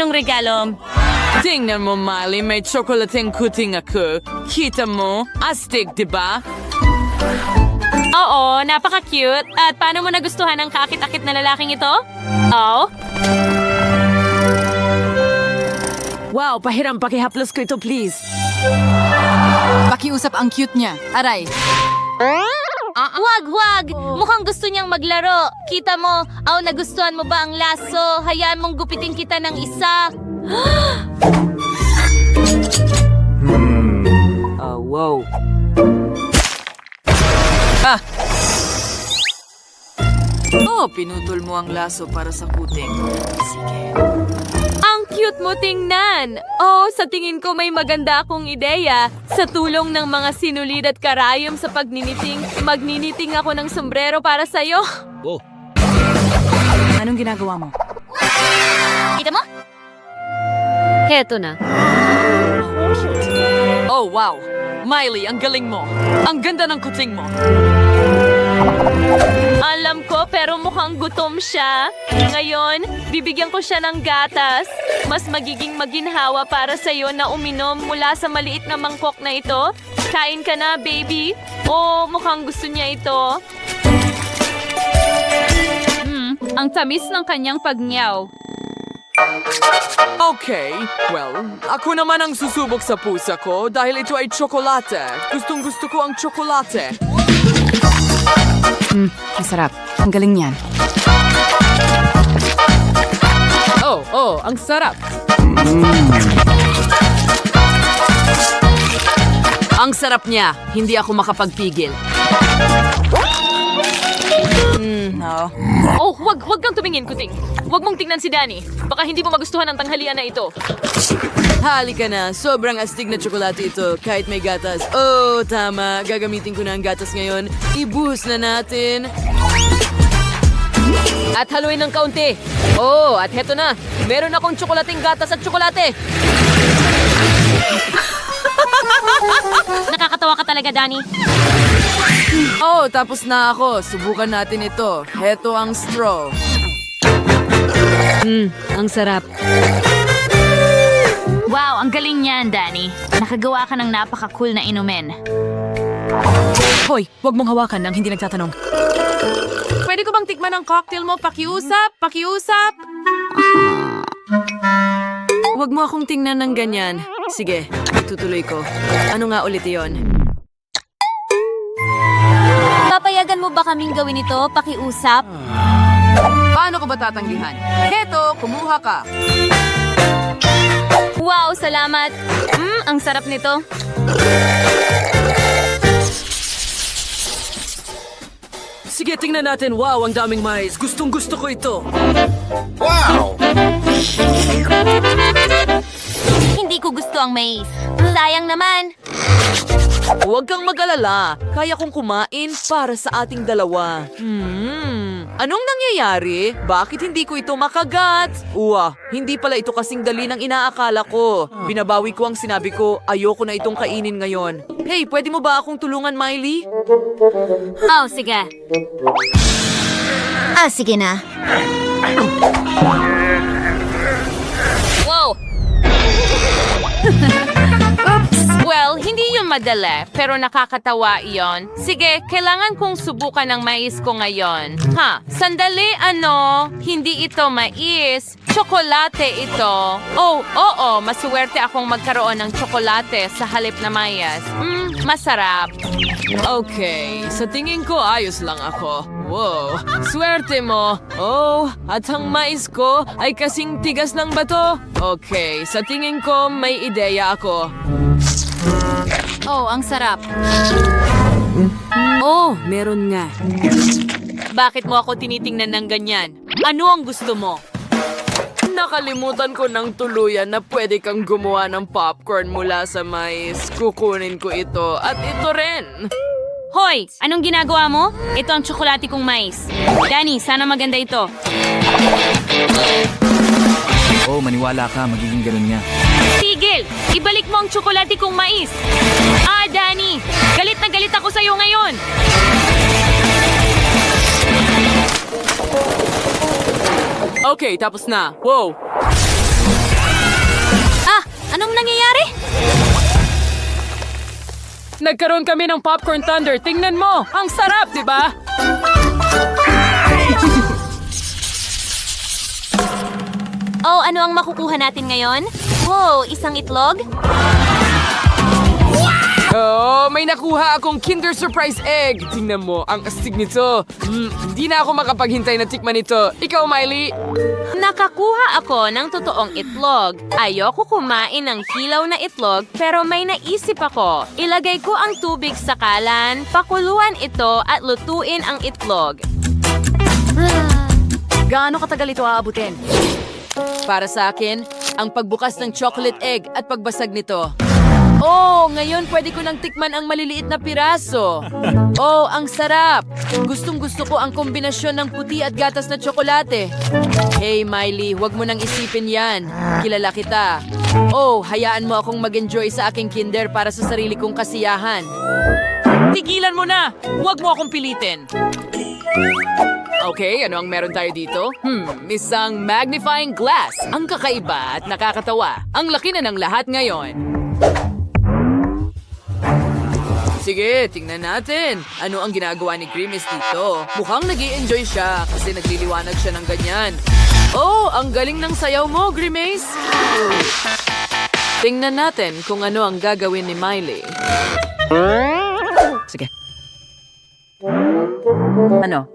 Anong regalo? Tingnan mo, Miley, may tsokolating kuting ako. Kita mo? Astig, di ba? Oo, napaka-cute. At paano mo nagustuhan ang kakit-akit na lalaking ito? Oh? Wow, pahiram, pakihaplos ko ito, please. Pakiusap ang cute niya. Aray. Wag! Mukhang gusto niyang maglaro. Kita mo, nagustuhan mo ba ang laso? Hayaan mong gupitin kita ng isa. Wow. Pinutol mo ang laso para sa kuting. Sige. Ang cute mo tingnan! Sa tingin ko may maganda akong ideya. Sa tulong ng mga sinulid at karayom sa pagniniting, magniniting ako ng sombrero para sa'yo. Anong ginagawa mo? Kita mo? Heto na. Oh, wow. Miley, ang galing mo. Ang ganda ng kuting mo. Alam ko, pero mukhang gutom siya. Ngayon, bibigyan ko siya ng gatas. Mas magiging maginhawa para sa'yo na uminom mula sa maliit na mangkok na ito. Kain ka na, baby. Mukhang gusto niya ito. Ang tamis ng kanyang pagnyaw. Okay, well, ako naman ang susubok sa pusa ko dahil ito ay tsokolate. Gustong gusto ko ang tsokolate. Masarap. Ang galing niyan. Ang sarap. Ang sarap niya. Hindi ako makapagpigil. Wag kang tumingin, kuting. Wag mong tingnan si Danny. Baka hindi mo magustuhan ang tanghalian na ito. Halika na. Sobrang astig na tsokolate ito kahit may gatas. Tama. Gagamitin ko na ang gatas ngayon. Ibuhos na natin. At haluin ng kaunti. At heto na. Meron akong tsokolating gatas at tsokolate. Nakakatawa ka talaga, Danny. Tapos na ako. Subukan natin ito. Heto ang straw. Ang sarap. Wow, ang galing niyan, Danny. Nakagawa ka ng napaka-cool na inumin. Hoy, wag mong hawakan nang hindi nagtatanong. Pwede ko bang tikman ang cocktail mo? Pakiusap! Huwag mo akong tingnan ng ganyan. Sige, tutuloy ko. Ano nga ulit yon? Papayagan mo ba kaming gawin ito? Pakiusap? Paano ko ba tatanggihan? Heto, kumuha ka. Wow, salamat. Ang sarap nito. Sige, tingnan natin. Wow, ang daming mais. Gustong gusto ko ito. Hindi ko gusto ang mais. Sayang naman. Huwag kang mag-alala. Kaya kong kumain para sa ating dalawa. Anong nangyayari? Bakit hindi ko ito makagat? Hindi pala ito kasing dali ng inaakala ko. Binabawi ko ang sinabi ko, ayoko na itong kainin ngayon. Hey, pwede mo ba akong tulungan, Miley? Sige. Sige na. Wow! Well, hindi yun madali, pero nakakatawa iyon. Sige, kailangan kong subukan ng mais ko ngayon. Sandali, hindi ito mais. Tsokolate ito. Masuwerte akong magkaroon ng tsokolate sa halip na mayas. Masarap. Okay, sa tingin ko ayos lang ako. Wow, swerte mo. At ang mais ko ay kasing tigas ng bato. Okay, sa tingin ko may ideya ako. Ang sarap. Meron nga. Bakit mo ako tinitingnan ng ganyan? Ano ang gusto mo? Nakalimutan ko ng tuluyan na pwede kang gumawa ng popcorn mula sa mais. Kukunin ko ito at ito rin. Hoy! Anong ginagawa mo? Ito ang tsokolate kong mais. Danny, sana maganda ito. Maniwala ka, magiging ganun nga. Tigil! Ibalik mo ang tsokolate kong mais! Danny! Galit na galit ako sa'yo ngayon! Okay, tapos na. Wow! Anong nangyayari? Nagkaroon kami ng popcorn thunder. Tingnan mo! Ang sarap, di ba? Oh, ano ang makukuha natin ngayon? Wow, isang itlog? Oh, may nakuha akong Kinder Surprise Egg. Tingnan mo, ang astig nito. Hindi na ako makapaghintay na tikman ito. Ikaw, Miley? Nakakuha ako ng totoong itlog. Ayoko kumain ng hilaw na itlog pero may naisip ako. Ilagay ko ang tubig sa kalan, pakuluan ito at lutuin ang itlog. Gaano katagal ito aabutin? Para sa akin, ang pagbukas ng chocolate egg at pagbasag nito. Oh, ngayon pwede ko nang tikman ang maliliit na piraso. Oh, ang sarap! Gustong-gusto ko ang kombinasyon ng puti at gatas na tsokolate. Hey, Miley, huwag mo nang isipin yan. Kilala kita. Oh, hayaan mo akong mag-enjoy sa aking kinder para sa sarili kong kasiyahan. Tigilan mo na! Huwag mo akong pilitin. Okay, ano ang meron tayo dito? Isang magnifying glass. Ang kakaiba at nakakatawa. Ang laki na ng lahat ngayon. Sige, tingnan natin. Ano ang ginagawa ni Grimace dito? Mukhang nag-i-enjoy siya kasi nagliliwanag siya ng ganyan. Oh, ang galing ng sayaw mo, Grimace. Tingnan natin kung ano ang gagawin ni Miley. Sige. Ano?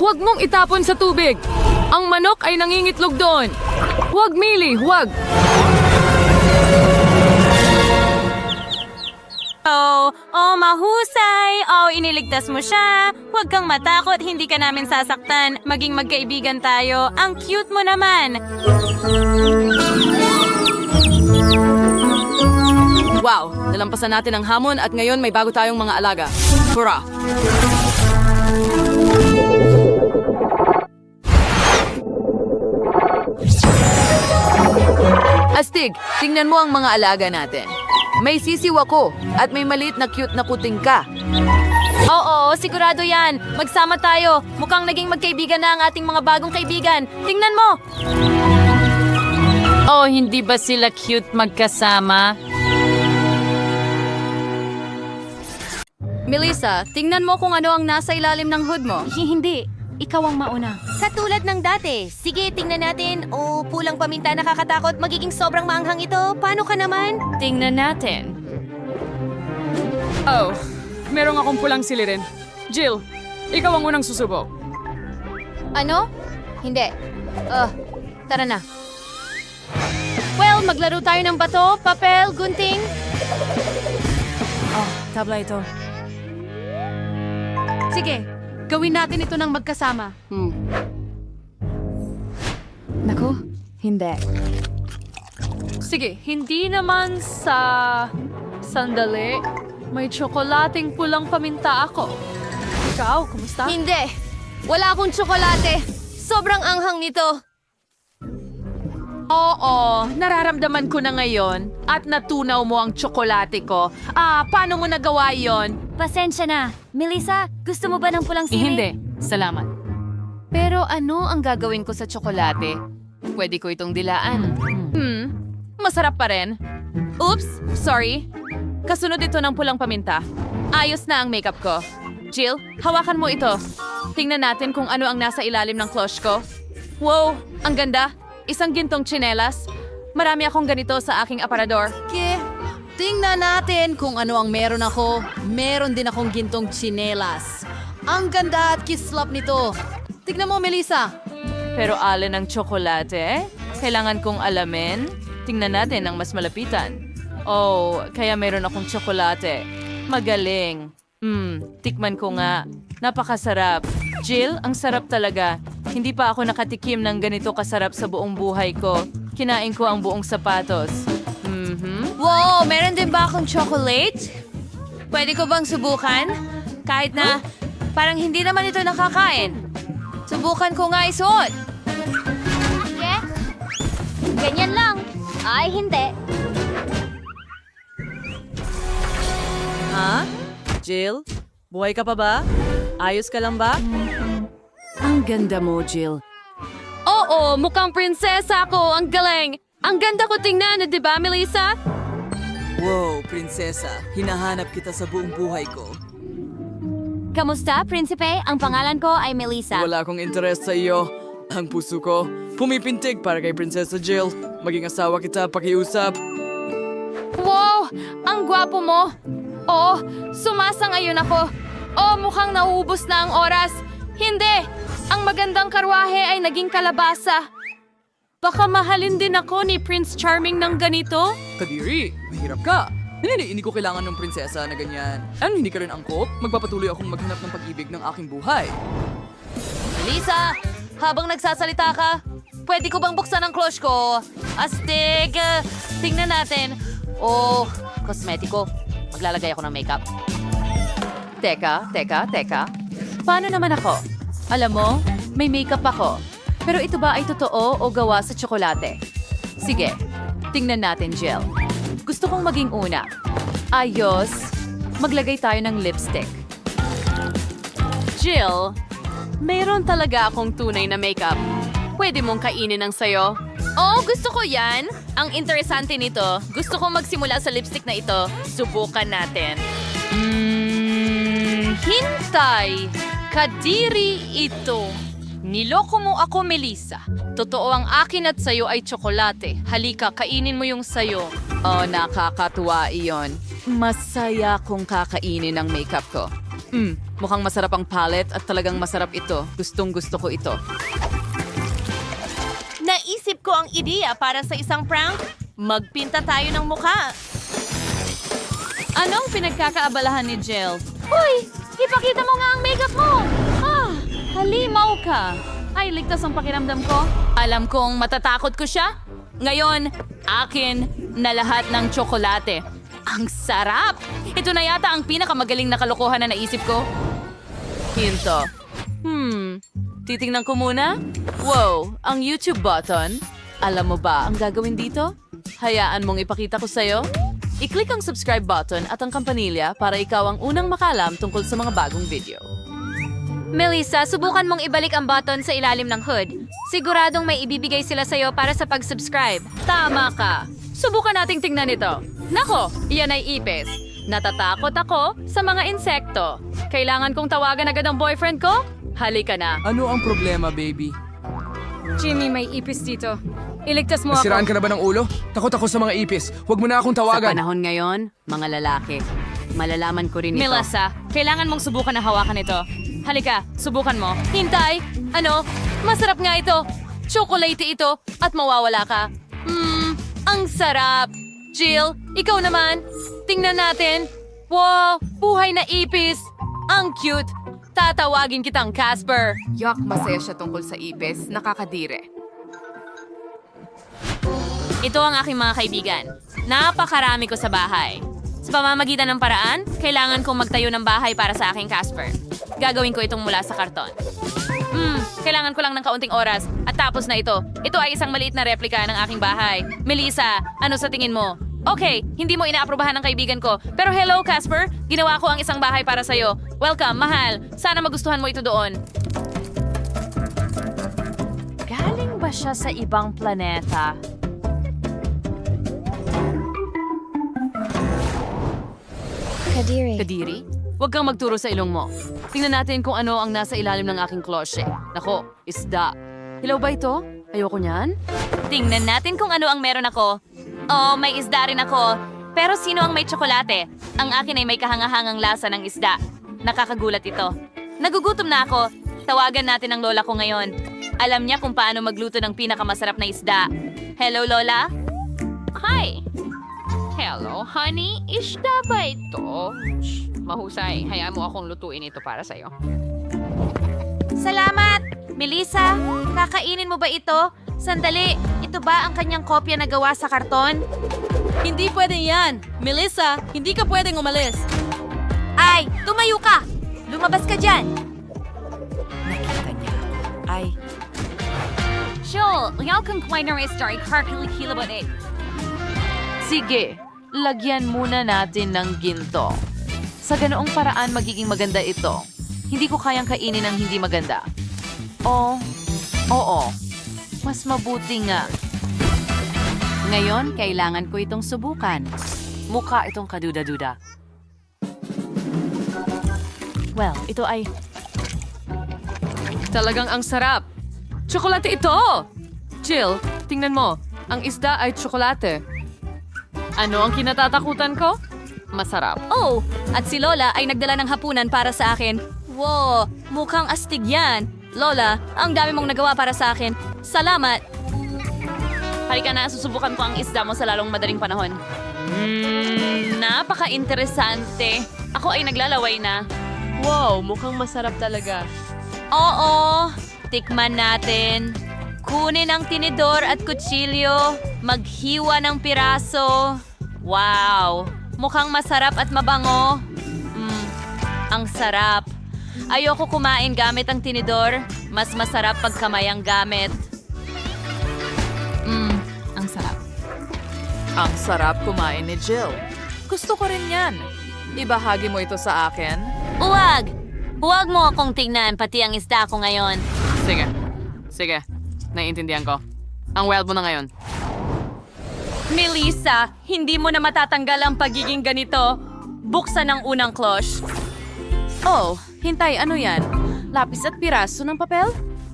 Huwag mong itapon sa tubig. Ang manok ay nangingitlog doon. Huwag, Miley, huwag. Oh, mahusay! Oh, iniligtas mo siya! Huwag kang matakot, hindi ka namin sasaktan. Maging magkaibigan tayo. Ang cute mo naman! Wow, nalampasan natin ang hamon at ngayon may bago tayong mga alaga. Hurra! Astig, tingnan mo ang mga alaga natin. May sisiw ako at may maliit na cute na kuting ka. Oo, sigurado yan. Magsama tayo. Mukhang naging magkaibigan na ang ating mga bagong kaibigan. Tingnan mo! Oh, hindi ba sila cute magkasama? Melissa, tingnan mo kung ano ang nasa ilalim ng hood mo. Hindi. Ikaw ang mauna. Katulad ng dati. Sige, tingnan natin. Oh, pulang paminta nakakatakot. Magiging sobrang maanghang ito. Paano ka naman? Tingnan natin. Oh, merong akong pulang silirin. Jill, ikaw ang unang susubok. Ano? Hindi. Tara na. Well, maglaro tayo ng bato, papel, gunting. Tabla ito. Sige, gawin natin ito ng magkasama. Naku, hindi. Sige, hindi naman sa... Sandali. May tsokolating pulang paminta ako. Ikaw, kumusta? Hindi. Wala akong tsokolate. Sobrang anghang nito. Oo, nararamdaman ko na ngayon at natunaw mo ang tsokolate ko. Paano mo nagawa yon? Pasensya na. Melissa, gusto mo ba ng pulang sili? Hindi, salamat. Pero ano ang gagawin ko sa tsokolate? Pwede ko itong dilaan. Masarap pa rin. Oops, sorry. Kasunod ito ng pulang paminta. Ayos na ang makeup ko. Jill, hawakan mo ito. Tingnan natin kung ano ang nasa ilalim ng cloche ko. Wow, ang ganda. Isang gintong tsinelas. Marami akong ganito sa aking aparador. Tingnan natin kung ano ang meron ako. Meron din akong gintong tsinelas. Ang ganda at kislap nito. Tignan mo, Melissa. Pero alin ang tsokolate? Kailangan kong alamin. Tingnan natin ang mas malapitan. Oh, kaya meron akong tsokolate. Magaling. Tikman ko nga. Napakasarap. Jill, ang sarap talaga. Hindi pa ako nakatikim ng ganito kasarap sa buong buhay ko. Kinain ko ang buong sapatos. Wow, meron din ba akong chocolate? Pwede ko bang subukan? Kahit na parang hindi naman ito nakakain. Subukan ko nga isuot. Ganyan lang. Ay, hindi. Ha? Jill? Buhay ka pa ba? Ayos ka lang ba? Ang ganda mo, Jill. Oo, Oo, mukhang prinsesa ako. Ang galing. Ang ganda ko tingnan, di ba, Melissa? Wow, prinsesa. Hinahanap kita sa buong buhay ko. Kamusta, prinsipe? Ang pangalan ko ay Melissa. Wala akong interes sa iyo. Ang puso ko, pumipintig para kay Prinsesa Jill. Maging asawa kita, pakiusap. Wow! Ang gwapo mo! Oh, sumasangayon ako. Oh, mukhang nauubos na ang oras. Hindi! Ang magandang karwahe ay naging kalabasa. Baka mahalin din ako ni Prince Charming ng ganito? Kadiri, mahirap ka. Hindi ko kailangan ng prinsesa na ganyan. Ano, hindi ka rin angkop? Magpapatuloy akong maghanap ng pag-ibig ng aking buhay. Lisa, habang nagsasalita ka, pwede ko bang buksan ang cloche ko? Astig! Tingnan natin. Oh, kosmetiko. Maglalagay ako ng makeup. Teka. Paano naman ako? Alam mo, may makeup ako. Pero ito ba ay totoo o gawa sa tsokolate? Sige, tingnan natin, Jill. Gusto kong maging una. Ayos, maglagay tayo ng lipstick. Jill, mayroon talaga akong tunay na makeup. Pwede mong kainin ang sayo. Oh, gusto ko yan. Ang interesante nito, gusto kong magsimula sa lipstick na ito. Subukan natin. Hintay! Kadiri ito. Niloko mo ako, Melissa. Totoo ang akin at sayo ay tsokolate. Halika, kainin mo yung sayo. Oh, nakakatuwa iyon. Masaya kong kakainin ang makeup ko. Mukhang masarap ang palette at talagang masarap ito. Gustong gusto ko ito. Naisip ko ang ideya para sa isang prank. Magpinta tayo ng mukha. Anong pinagkakaabalahan ni Jill? Hoy! Ipakita mo nga ang makeup mo! Halimaw ka! Ay, ligtas ang pakiramdam ko. Alam kong matatakot ko siya. Ngayon, akin na lahat ng tsokolate. Ang sarap! Ito na yata ang pinakamagaling na kalokohan na naisip ko. Hinto. Titingnan ko muna. Wow, ang YouTube button. Alam mo ba ang gagawin dito? Hayaan mong ipakita ko sa'yo. I-click ang subscribe button at ang kampanilya para ikaw ang unang makalam tungkol sa mga bagong video. Melissa, subukan mong ibalik ang button sa ilalim ng hood. Siguradong may ibibigay sila sa'yo para sa pag-subscribe. Tama ka. Subukan nating tingnan ito. Nako, iyan ay ipis. Natatakot ako sa mga insekto. Kailangan kong tawagan agad ang boyfriend ko? Halika na. Ano ang problema, baby? Jimmy, may ipis dito. Iligtas mo Nasiraan ako. ka na ba ng ulo? Takot ako sa mga ipis. Huwag mo na akong Sa tawagan. panahon ngayon, mga lalaki, malalaman ko rin ito. Melissa, kailangan mong subukan na hawakan ito. Halika, subukan mo. Hintay! Ano? Masarap nga ito. Chocolate ito at mawawala ka. Ang sarap. Jill, ikaw naman. Tingnan natin. Wow, buhay na ipis. Ang cute. Tatawagin kitang Casper. Yak, masaya siya tungkol sa ipis. Nakakadire. Ito ang aking mga kaibigan. Napakarami ko sa bahay. Sa pamamagitan ng paraan, kailangan kong magtayo ng bahay para sa aking Casper. Gagawin ko itong mula sa karton. Kailangan ko lang ng kaunting oras at tapos na ito. Ito ay isang maliit na replika ng aking bahay. Melissa, ano sa tingin mo? Okay, hindi mo inaaprobahan ng kaibigan ko. Pero hello, Casper. Ginawa ko ang isang bahay para sa'yo. Welcome, mahal. Sana magustuhan mo ito doon. Galing ba siya sa ibang planeta? Kadiri? Huwag kang magturo sa ilong mo. Tingnan natin kung ano ang nasa ilalim ng aking klosye. Nako, isda. Hilaw ba ito? Ayoko niyan. Tingnan natin kung ano ang meron ako. Oh, may isda rin ako. Pero sino ang may tsokolate? Ang akin ay may kahangahangang lasa ng isda. Nakakagulat ito. Nagugutom na ako. Tawagan natin ang lola ko ngayon. Alam niya kung paano magluto ng pinakamasarap na isda. Hello, Lola? Hi! Hello, honey. Isda ba ito? Mahusay. Hayaan mo akong lutuin ito para sa'yo. Salamat! Melissa, kakainin mo ba ito? Sandali, ito ba ang kanyang kopya na gawa sa karton? Hindi pwede yan. Melissa, hindi ka pwedeng umalis. Ay, tumayo ka! Lumabas ka dyan! Nakita niya. Ay, Joel, ikaw kang kwento ng story, kakilala ba eh? Sige, lagyan muna natin ng ginto. Sa ganoong paraan magiging maganda ito. Hindi ko kayang kainin ng hindi maganda. Oo. Mas mabuti nga. Ngayon, kailangan ko itong subukan. Mukha itong kaduda-duda. Well, ito ay... Talagang ang sarap. Tsokolate ito! Jill, tingnan mo. Ang isda ay tsokolate. Ano ang kinatatakutan ko? Masarap. Oh, at si Lola ay nagdala ng hapunan para sa akin. Wow, mukhang astig yan. Lola, ang dami mong nagawa para sa akin. Salamat. Halika na, susubukan ko ang isda mo sa lalong madaling panahon. Napaka-interesante. Ako ay naglalaway na. Wow, mukhang masarap talaga. Oo, tikman natin. Kunin ang tinidor at kutsilyo. Maghiwa ng piraso. Wow, mukhang masarap at mabango. Ang sarap. Ayoko kumain gamit ang tinidor. Mas masarap pag kamay ang gamit. Ang sarap. Ang sarap kumain ni Jill. Gusto ko rin yan. Ibahagi mo ito sa akin. Huwag! Huwag mo akong tingnan pati ang isda ko ngayon. Sige. Sige. Naiintindihan ko. Ang wild mo na ngayon. Melissa, hindi mo na matatanggal ang pagiging ganito. Buksan ang unang cloche. Oh, hintay, ano yan? Lapis at piraso ng papel?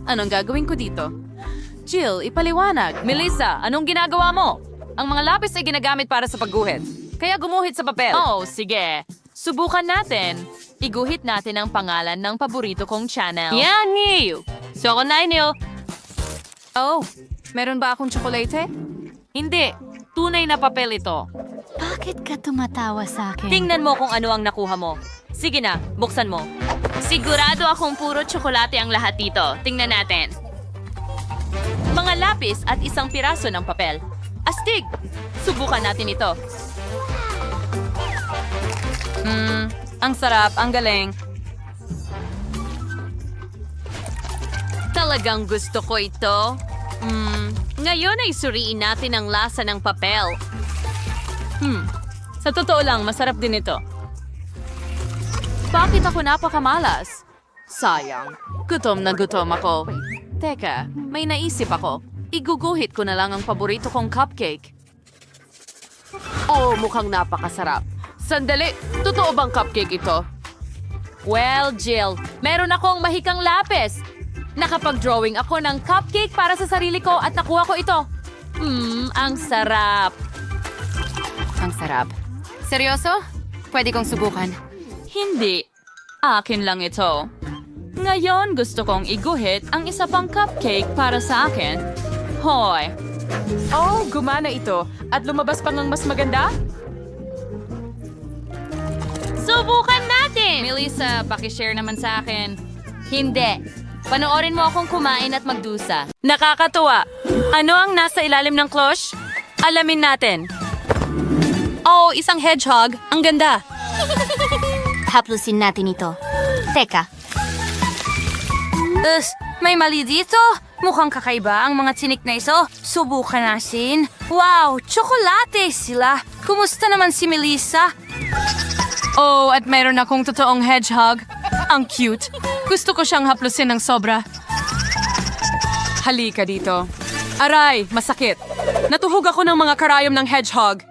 Anong gagawin ko dito? Jill, ipaliwanag. Melissa, anong ginagawa mo? Ang mga lapis ay ginagamit para sa pagguhit. Kaya gumuhit sa papel. Oh, sige. Subukan natin. Iguhit natin ang pangalan ng paborito kong channel. Yan, Niyo! So, niyo. Oh, meron ba akong tsokolate? Hindi. Tunay na papel ito. Bakit ka tumatawa sa akin? Tingnan mo kung ano ang nakuha mo. Sige na, buksan mo. Sigurado akong puro tsokolate ang lahat dito. Tingnan natin. Mga lapis at isang piraso ng papel. Astig! Subukan natin ito. Ang sarap, ang galing. Talagang gusto ko ito. Ngayon ay suriin natin ang lasa ng papel. Sa totoo lang, masarap din ito. Bakit ako napakamalas? Sayang. Gutom na gutom ako. Teka, may naisip ako. Iguguhit ko na lang ang paborito kong cupcake. Oh, mukhang napakasarap. Sandali, totoo bang cupcake ito? Well, Jill, meron akong mahikang lapis. Nakapag-drawing ako ng cupcake para sa sarili ko at nakuha ko ito. Ang sarap. Ang sarap. Seryoso? Pwede kong subukan. Hindi. Akin lang ito. Ngayon, gusto kong iguhit ang isa pang cupcake para sa akin. Hoy! Oh, gumana ito. At lumabas pa ng mas maganda? Subukan natin! Melissa, pakishare naman sa akin. Hindi. Panoorin mo akong kumain at magdusa. Nakakatuwa. Ano ang nasa ilalim ng cloche? Alamin natin. Oh, isang hedgehog. Ang ganda. Haplusin natin ito. Teka, May mali dito. Mukhang kakaiba ang mga tinik na ito. Subukan natin. Wow, tsokolate sila. Kumusta naman si Melissa? Oh, at mayroon akong totoong hedgehog. Ang cute. Gusto ko siyang haplusin ng sobra. Halika dito. Aray, masakit. Natuhog ako ng mga karayom ng hedgehog.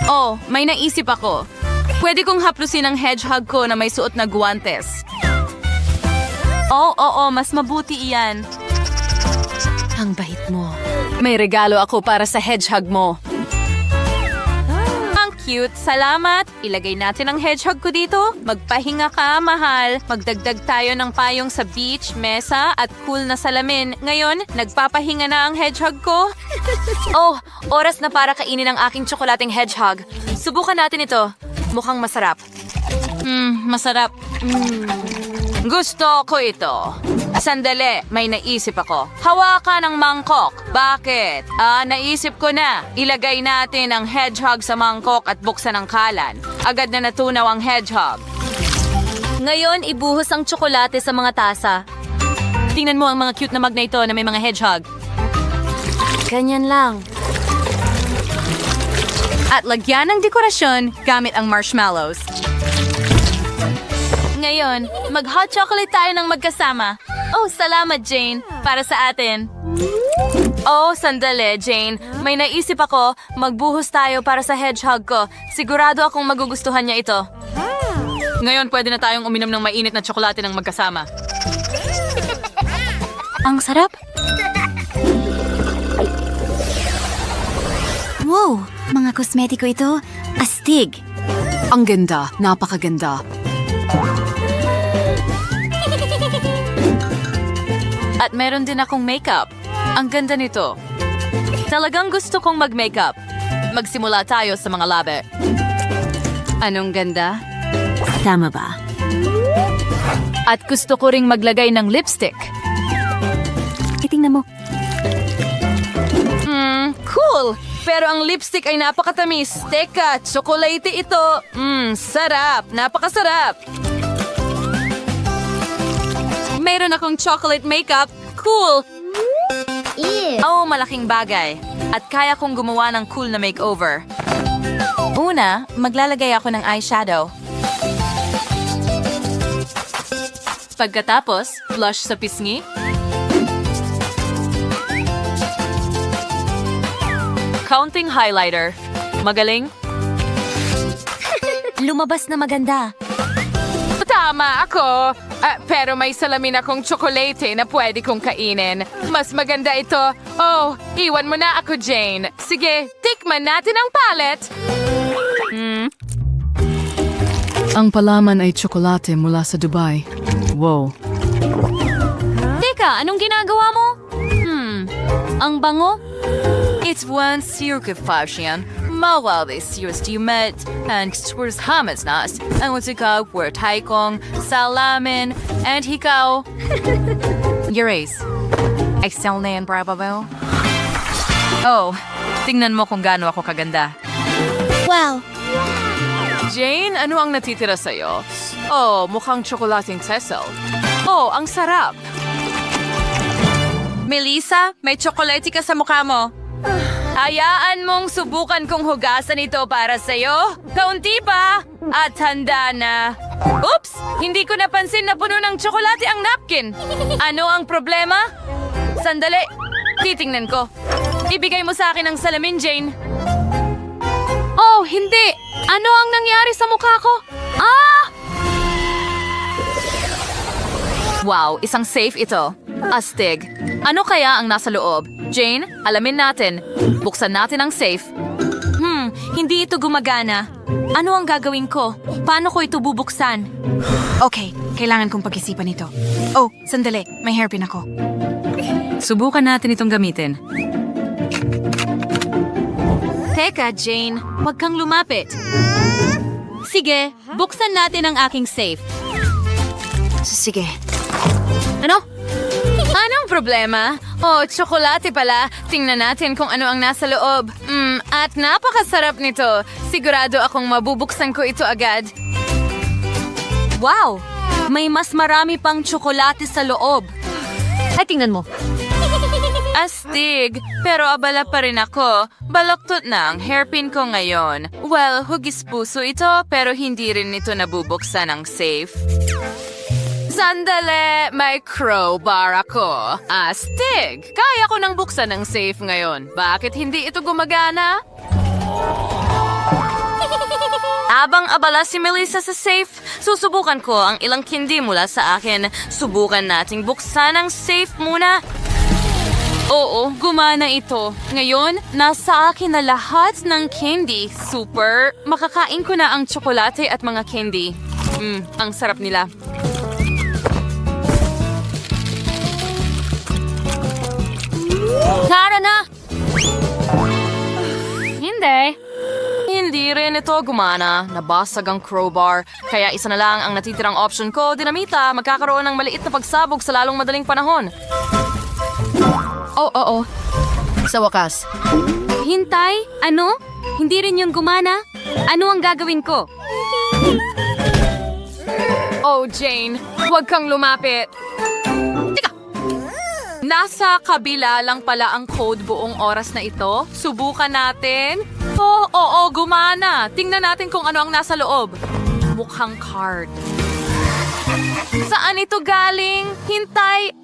Oh, may naisip ako. Pwede kong haplusin ang hedgehog ko na may suot na guwantes. Oo, mas mabuti iyan. Ang bait mo. May regalo ako para sa hedgehog mo. Ang cute. Salamat. Ilagay natin ang hedgehog ko dito. Magpahinga ka, mahal. Magdagdag tayo ng payong sa beach, mesa, at cool na salamin. Ngayon, nagpapahinga na ang hedgehog ko. Oh, oras na para kainin ang aking tsokolating hedgehog. Subukan natin ito. Mukhang masarap. Masarap. Gusto ko ito. Sandali, may naisip ako. Hawakan ang mangkok. Bakit? Naisip ko na. Ilagay natin ang hedgehog sa mangkok at buksan ang kalan. Agad na natunaw ang hedgehog. Ngayon, ibuhos ang tsokolate sa mga tasa. Tingnan mo ang mga cute na mug na ito na may mga hedgehog. ganyan lang. At lagyan ng dekorasyon gamit ang marshmallows. Ngayon, mag-hot chocolate tayo ng magkasama. Oh, salamat, Jane. Para sa atin. Oh, sandali, Jane. May naisip ako. Magbuhos tayo para sa hedgehog ko. Sigurado akong magugustuhan niya ito. Ngayon, pwede na tayong uminom ng mainit na tsokolate ng magkasama. Ang sarap. Wow, mga kosmetiko ito. Astig. Ang ganda, napakaganda. At meron din akong makeup. Ang ganda nito. Talagang gusto kong mag-makeup. Magsimula tayo sa mga labi. Anong ganda? Tama ba? At gusto ko ring maglagay ng lipstick. Itingnan mo. Cool! Pero ang lipstick ay napakatamis. Teka, tsokolate ito. Sarap. Napakasarap. Mayroon akong chocolate makeup. Cool! Oh, malaking bagay. At kaya kong gumawa ng cool na makeover. Una, maglalagay ako ng eyeshadow. Pagkatapos, blush sa pisngi. Counting highlighter. Magaling? Lumabas na maganda. Tama ako. Pero may salamin akong tsokolate na pwede kong kainin. Mas maganda ito. Oh, iwan mo na ako, Jane. Sige, tikman natin ang palette. Ang palaman ay tsokolate mula sa Dubai. Wow. Teka, anong ginagawa mo? Ang bango? It's one circuit fashion. Mawali serious you met, and towards hamas nas, and what's it called? We're taikong, salamin, and hikaw. Your ace. I sell na yan, bravo. Oh, tingnan mo kung gaano ako kaganda. Wow. Jane, ano ang natitira sa'yo? Oh, mukhang tsokolating Cecil. Oh, ang sarap. Melissa, may tsokolate ka sa mukha mo. Hayaan mong subukan kong hugasan ito para sa'yo. Kaunti pa. At handa na. Oops! Hindi ko napansin na puno ng tsokolate ang napkin. Ano ang problema? Sandali. Titingnan ko. Ibigay mo sa akin ang salamin, Jane. Oh, hindi. Ano ang nangyari sa mukha ko? Ah! Wow, isang safe ito. Astig. Ano kaya ang nasa loob? Jane, alamin natin. Buksan natin ang safe. Hindi ito gumagana. Ano ang gagawin ko? Paano ko ito bubuksan? Okay, kailangan kong pag-isipan ito. Oh, sandali. May hairpin ako. Subukan natin itong gamitin. Teka, Jane. Huwag kang lumapit. Sige, buksan natin ang aking safe. Sige. Ano? Anong problema? Oh, tsokolate pala. Tingnan natin kung ano ang nasa loob. At napakasarap nito. Sigurado akong mabubuksan ko ito agad. Wow! May mas marami pang tsokolate sa loob. Ay, tingnan mo. Astig, pero abala pa rin ako. Balaktot na ang hairpin ko ngayon. Well, hugis puso ito, pero hindi rin ito nabubuksan ang safe. Sandali, may crowbar ako. Astig! Kaya ko nang buksan ang safe ngayon. Bakit hindi ito gumagana? Abang abala si Melissa sa safe, susubukan ko ang ilang candy mula sa akin. Subukan nating buksan ang safe muna. Oo, gumana ito. Ngayon, nasa akin na lahat ng candy. Super! Makakain ko na ang tsokolate at mga candy. Ang sarap nila. Tara na! Hindi rin ito gumana. Nabasag ang crowbar. Kaya isa na lang ang natitirang option ko, dinamita. Magkakaroon ng maliit na pagsabog sa lalong madaling panahon. Oo. Sa wakas. Hintay? Ano? Hindi rin yung gumana? Ano ang gagawin ko? Oh, Jane, huwag kang lumapit. Teka! Nasa kabila lang pala ang code buong oras na ito. Subukan natin. Oo, gumana. Tingnan natin kung ano ang nasa loob. mukhang card. Saan ito galing? Hintay,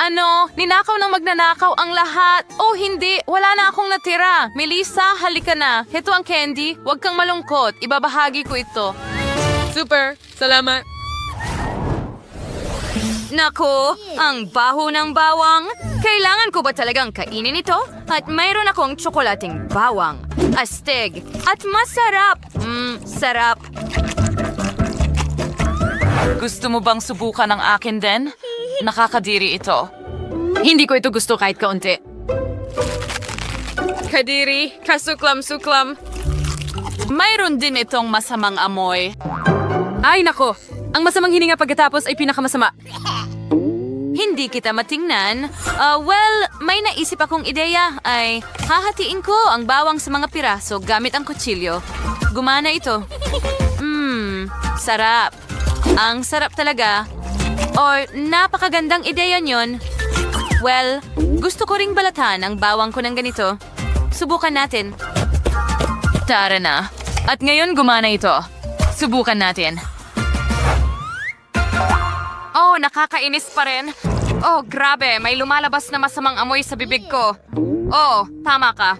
ninakaw ng magnanakaw ang lahat. Oh, hindi, wala na akong natira. Melissa, halika na. Heto ang candy, huwag kang malungkot. Ibabahagi ko ito. Super, salamat. Naku, ang baho ng bawang. Kailangan ko ba talagang kainin ito? At mayroon akong tsokolating bawang. Astig. At masarap. Sarap. Gusto mo bang subukan ng akin din? Nakakadiri ito. Hindi ko ito gusto kahit kaunti. Kadiri, kasuklam-suklam. Mayroon din itong masamang amoy. Ay, nako. Ang masamang hininga pagkatapos ay pinakamasama. Hindi kita matingnan. Well, may naisip akong ideya ay hahatiin ko ang bawang sa mga piraso gamit ang kutsilyo. Gumana ito. Sarap. Ang sarap talaga. Or napakagandang ideya nyon. Well, gusto ko ring balatan ang bawang ko ng ganito. Subukan natin. Tara na. At ngayon gumana ito. Subukan natin. Oh, nakakainis pa rin. Oh, grabe. May lumalabas na masamang amoy sa bibig ko. Oh, tama ka.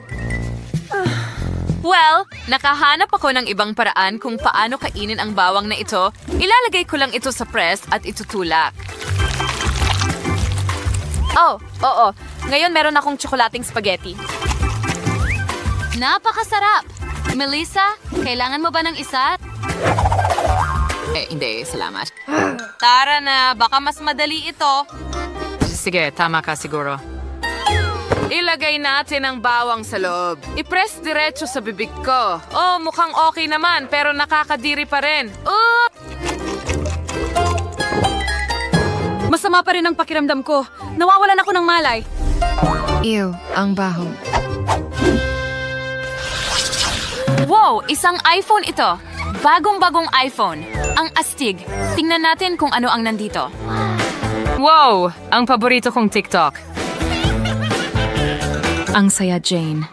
Well, nakahanap ako ng ibang paraan kung paano kainin ang bawang na ito. Ilalagay ko lang ito sa press at itutulak. Oh, oo. Ngayon meron akong tsokolating spaghetti. Napakasarap! Melissa, kailangan mo ba ng isa? Hindi. Salamat. Tara na, baka mas madali ito. Sige, tama ka siguro. Ilagay natin ang bawang sa loob. I-press diretso sa bibig ko. Oh, mukhang okay naman, pero nakakadiri pa rin. Masama pa rin ang pakiramdam ko. Nawawalan ako ng malay. Ew, ang baho. Wow, isang iPhone ito. Bagong-bagong iPhone. Ang astig. Tingnan natin kung ano ang nandito. Wow! Ang paborito kong TikTok. Ang saya, Jane.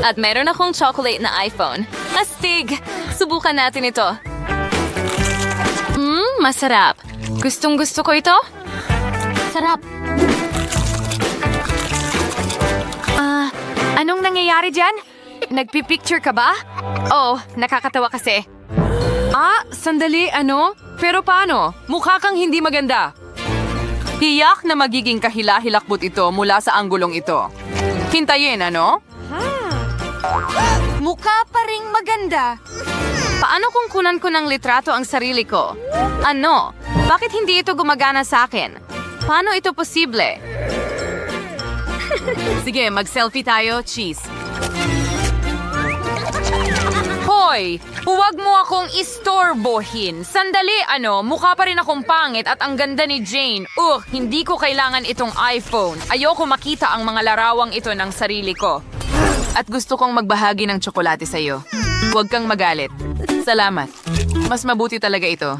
At meron akong chocolate na iPhone. Astig! Subukan natin ito. Masarap. Gustong-gusto ko ito. Sarap. Anong nangyayari dyan? Nagpipicture ka ba? Oh, nakakatawa kasi. Sandali, Pero paano? Mukha kang hindi maganda. Hiyak na magiging kahila-hilakbot ito mula sa anggulong ito. Hintayin, Mukha pa ring maganda. Paano kung kunan ko ng litrato ang sarili ko? Bakit hindi ito gumagana sa akin? Paano ito posible? Sige, mag-selfie tayo. Cheese. Hoy! Huwag mo akong istorbohin. Sandali, mukha pa rin akong pangit at ang ganda ni Jane. Hindi ko kailangan itong iPhone. Ayoko makita ang mga larawang ito ng sarili ko. At gusto kong magbahagi ng tsokolate sa'yo. Huwag kang magalit. Salamat. Mas mabuti talaga ito.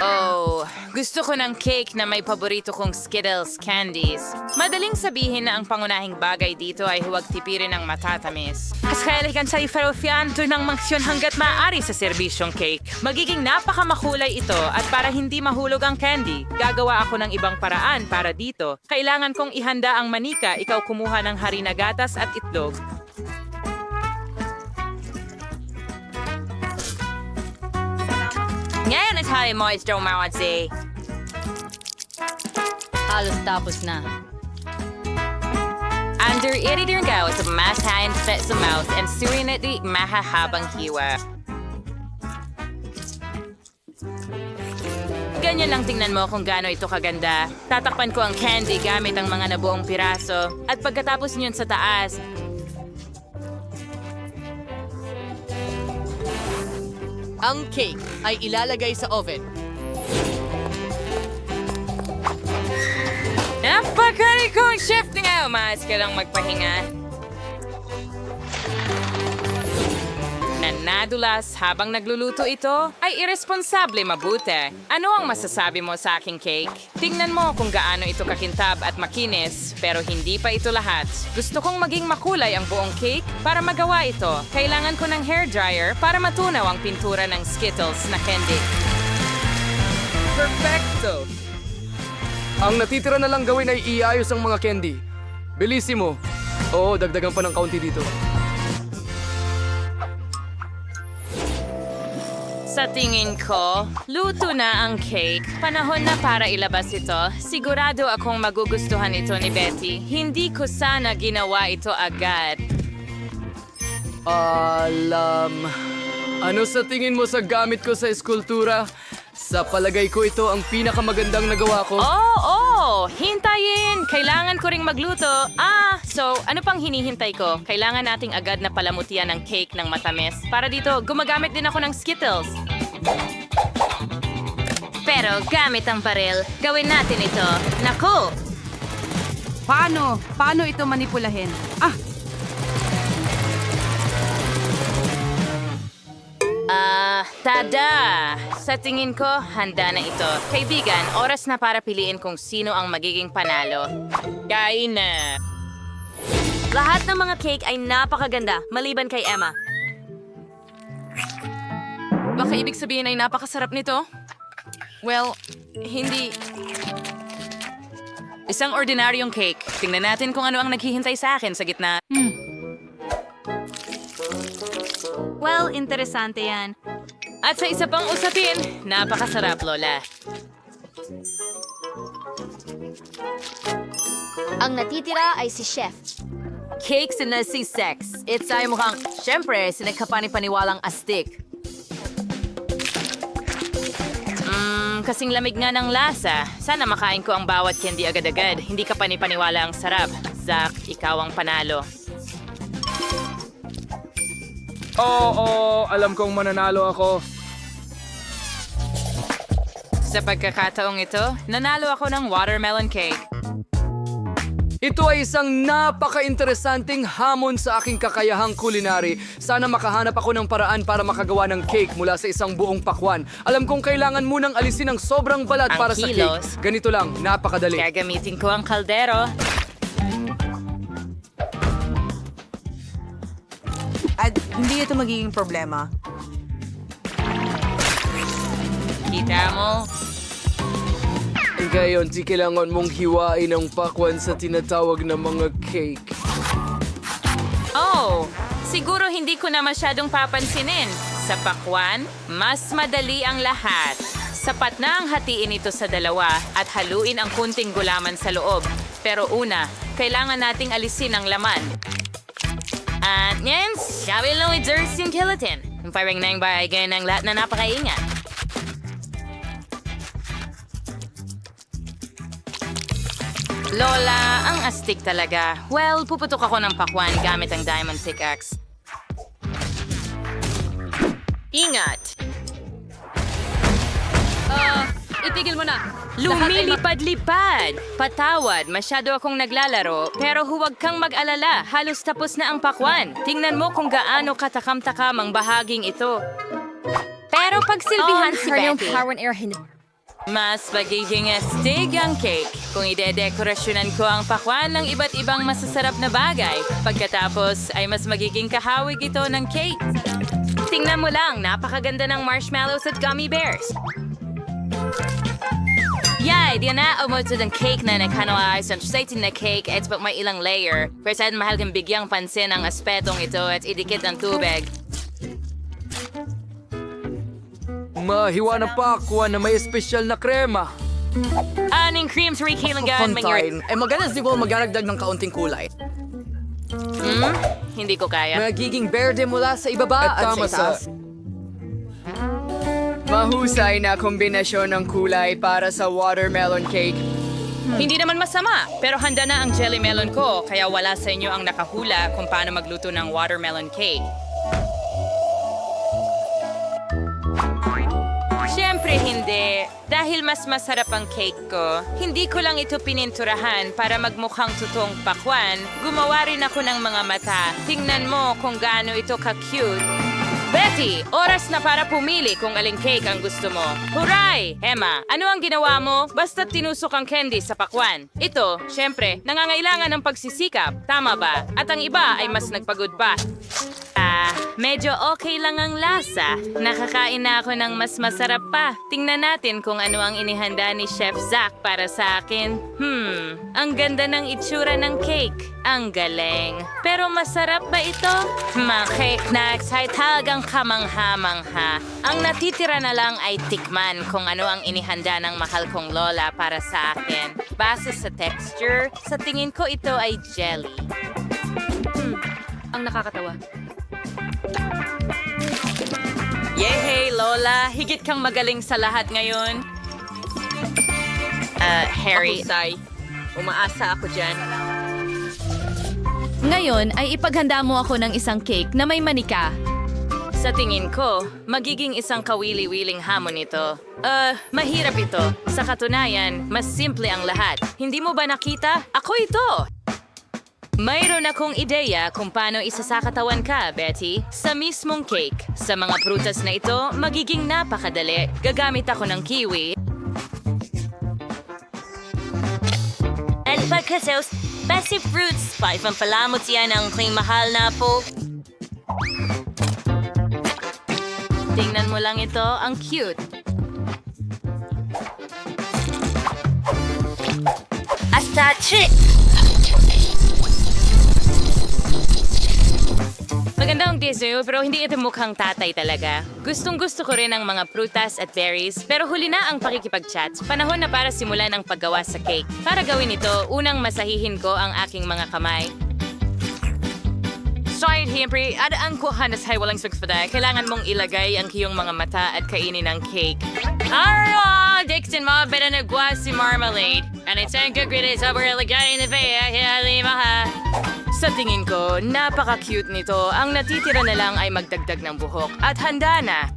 Oh, gusto ko ng cake na may paborito kong Skittles candies. Madaling sabihin na ang pangunahing bagay dito ay huwag tipirin ng matatamis. As kailangan sa ifarofian doon ng mangsyon hanggat maaari sa serbisyong cake. Magiging napakamakulay ito at para hindi mahulog ang candy, gagawa ako ng ibang paraan para dito. Kailangan kong ihanda ang manika, ikaw kumuha ng harina gatas at itlog. Ngayon ay tayo moisture mawatsi. Halos tapos na. Under iridirgaw sa masahin set sa mouth and surinati mahahabang hiwa. Ganyan lang tingnan mo kung gaano ito kaganda. Tatakpan ko ang candy gamit ang mga nabuong piraso. At pagkatapos niyon sa taas, Ang cake ay ilalagay sa oven. napakali kong chef na nga. Umayos ka lang magpahinga. nadulas habang nagluluto ito ay irresponsable mabuti. Ano ang masasabi mo sa aking cake? Tingnan mo kung gaano ito kakintab at makinis, pero hindi pa ito lahat. Gusto kong maging makulay ang buong cake. Para magawa ito, kailangan ko ng hairdryer para matunaw ang pintura ng Skittles na candy. Perfecto! Ang natitira na lang gawin ay iayos ang mga candy. Bilisimo. Oo, dagdagan pa ng kaunti dito. Sa tingin ko, luto na ang cake. Panahon na para ilabas ito. Sigurado akong magugustuhan ito ni Betty. Hindi ko sana ginawa ito agad. Ano sa tingin mo sa gamit ko sa eskultura? Sa palagay ko ito ang pinakamagandang nagawa ko. Hintayin! Kailangan ko ring magluto. So ano pang hinihintay ko? Kailangan nating agad na palamutian ng cake ng matamis. Para dito, gumagamit din ako ng Skittles. Pero gamit ang baril, gawin natin ito. Naku! Paano ito manipulahin? Tada! Sa tingin ko, handa na ito. Kaibigan, oras na para piliin kung sino ang magiging panalo. Kain na! Lahat ng mga cake ay napakaganda, maliban kay Emma. Baka ibig sabihin ay napakasarap nito? Well, hindi. Isang ordinaryong cake. Tingnan natin kung ano ang naghihintay sa akin sa gitna. Well, interesante yan. At sa isa pang usapin, napakasarap, Lola. Ang natitira ay si Chef. Cakes na si Sex. It's ay mukhang, syempre, sinagkapani-paniwalang astig. Kasing lamig nga ng lasa. Sana makain ko ang bawat candy agad-agad. Hindi ka panipaniwala ang sarap. Zach, ikaw ang panalo. Oo, alam kong mananalo ako. Sa pagkakataong ito, nanalo ako ng watermelon cake. Ito ay isang napaka-interesanting hamon sa aking kakayahang kulinary. Sana makahanap ako ng paraan para makagawa ng cake mula sa isang buong pakwan. Alam kong kailangan munang alisin ang sobrang balat Ang para sa kilos. cake. Ganito lang, napakadali. Gagamitin ko ang kaldero. At hindi ito magiging problema. Kita mo? Ngayon, di kailangan mong hiwain ang pakwan sa tinatawag na mga cake. Siguro hindi ko na masyadong papansinin. Sa pakwan, mas madali ang lahat. Sapat na ang hatiin ito sa dalawa at haluin ang kunting gulaman sa loob. Pero una, kailangan nating alisin ang laman. At yan, sabi lang with Jersey Skeleton. Parang nang bagay ng lahat na napakaingat. Lola, ang astig talaga. Well, puputok ako ng pakwan gamit ang diamond pickaxe. Ingat! Itigil mo na. Lumilipad-lipad! Patawad, masyado akong naglalaro, pero huwag kang mag-alala. Halos tapos na ang pakwan. Tingnan mo kung gaano katakam-takam ang bahaging ito. Pero pagsilbihan si Betty. Mas magiging astig ang cake kung idedekorasyonan ko ang pakwan ng iba't ibang masasarap na bagay. Pagkatapos ay mas magiging kahawig ito ng cake. Tingnan mo lang, napakaganda ng marshmallows at gummy bears. Yay! Di na umutod ang cake na naghanaway sa exciting na cake at pag may ilang layer. Pero saan mahal kang bigyang pansin ang aspetong ito at idikit ang tubig. Mahiwa na pakwan na may espesyal na krema. Aning creams rikilangan Fontaine. Maganda siguro magdaragdag ng kaunting kulay. Hindi ko kaya. Magiging berde mula sa ibaba at tama sa itaas. Mahusay na kombinasyon ng kulay para sa watermelon cake. Hindi naman masama, pero handa na ang jelly melon ko, kaya wala sa inyo ang nakahula kung paano magluto ng watermelon cake. Siyempre hindi. Dahil mas masarap ang cake ko, hindi ko lang ito pininturahan para magmukhang totoong pakwan. Gumawa rin ako ng mga mata. Tingnan mo kung gaano ito ka-cute. Betty, oras na para pumili kung aling cake ang gusto mo. Huray! Emma, ano ang ginawa mo? Basta't tinusok ang candy sa pakwan. Ito, syempre, nangangailangan ng pagsisikap. Tama ba? At ang iba ay mas nagpagod pa. Medyo okay lang ang lasa. Nakakain na ako ng mas masarap pa. Tingnan natin kung ano ang inihanda ni Chef Zach para sa akin. Ang ganda ng itsura ng cake. Ang galing. Pero masarap ba ito? Mga cake na talagang kamangha-mangha. Ang natitira na lang ay tikman kung ano ang inihanda ng mahal kong lola para sa akin. Base sa texture, sa tingin ko ito ay jelly. Ang nakakatawa. Yehey, Lola! Higit kang magaling sa lahat ngayon. Harry. Umaasa ako dyan. Ngayon ay ipaghanda mo ako ng isang cake na may manika. Sa tingin ko, magiging isang kawili-wiling hamon ito. Mahirap ito. Sa katunayan, mas simple ang lahat. Hindi mo ba nakita? Ako ito! Mayroon akong ideya kung paano isasakatawan ka, Betty. Sa mismong cake. Sa mga prutas na ito, magiging napakadali. Gagamit ako ng kiwi. At pagkasos, basi fruits, paipampalamot yan ang kling mahal na po. Tingnan mo lang ito, ang cute. Hasta chick! Magandang dessert pero hindi ito mukhang tatay talaga. Gustong-gusto ko rin ang mga prutas at berries pero huli na ang pakikipag-chat. Panahon na para simulan ang paggawa sa cake. Para gawin ito, unang masahihin ko ang aking mga kamay. Sorry, Himpri. Adaan ko hanas hay walang sukspada. Kailangan mong ilagay ang iyong mga mata at kainin ang cake. Arro! Dixon mo, beda nagwa si marmalade. And it's a good grid is over ilagay in the vea. Hialimaha. Sa tingin ko, napaka-cute nito. Ang natitira na lang ay magdagdag ng buhok. At handa na.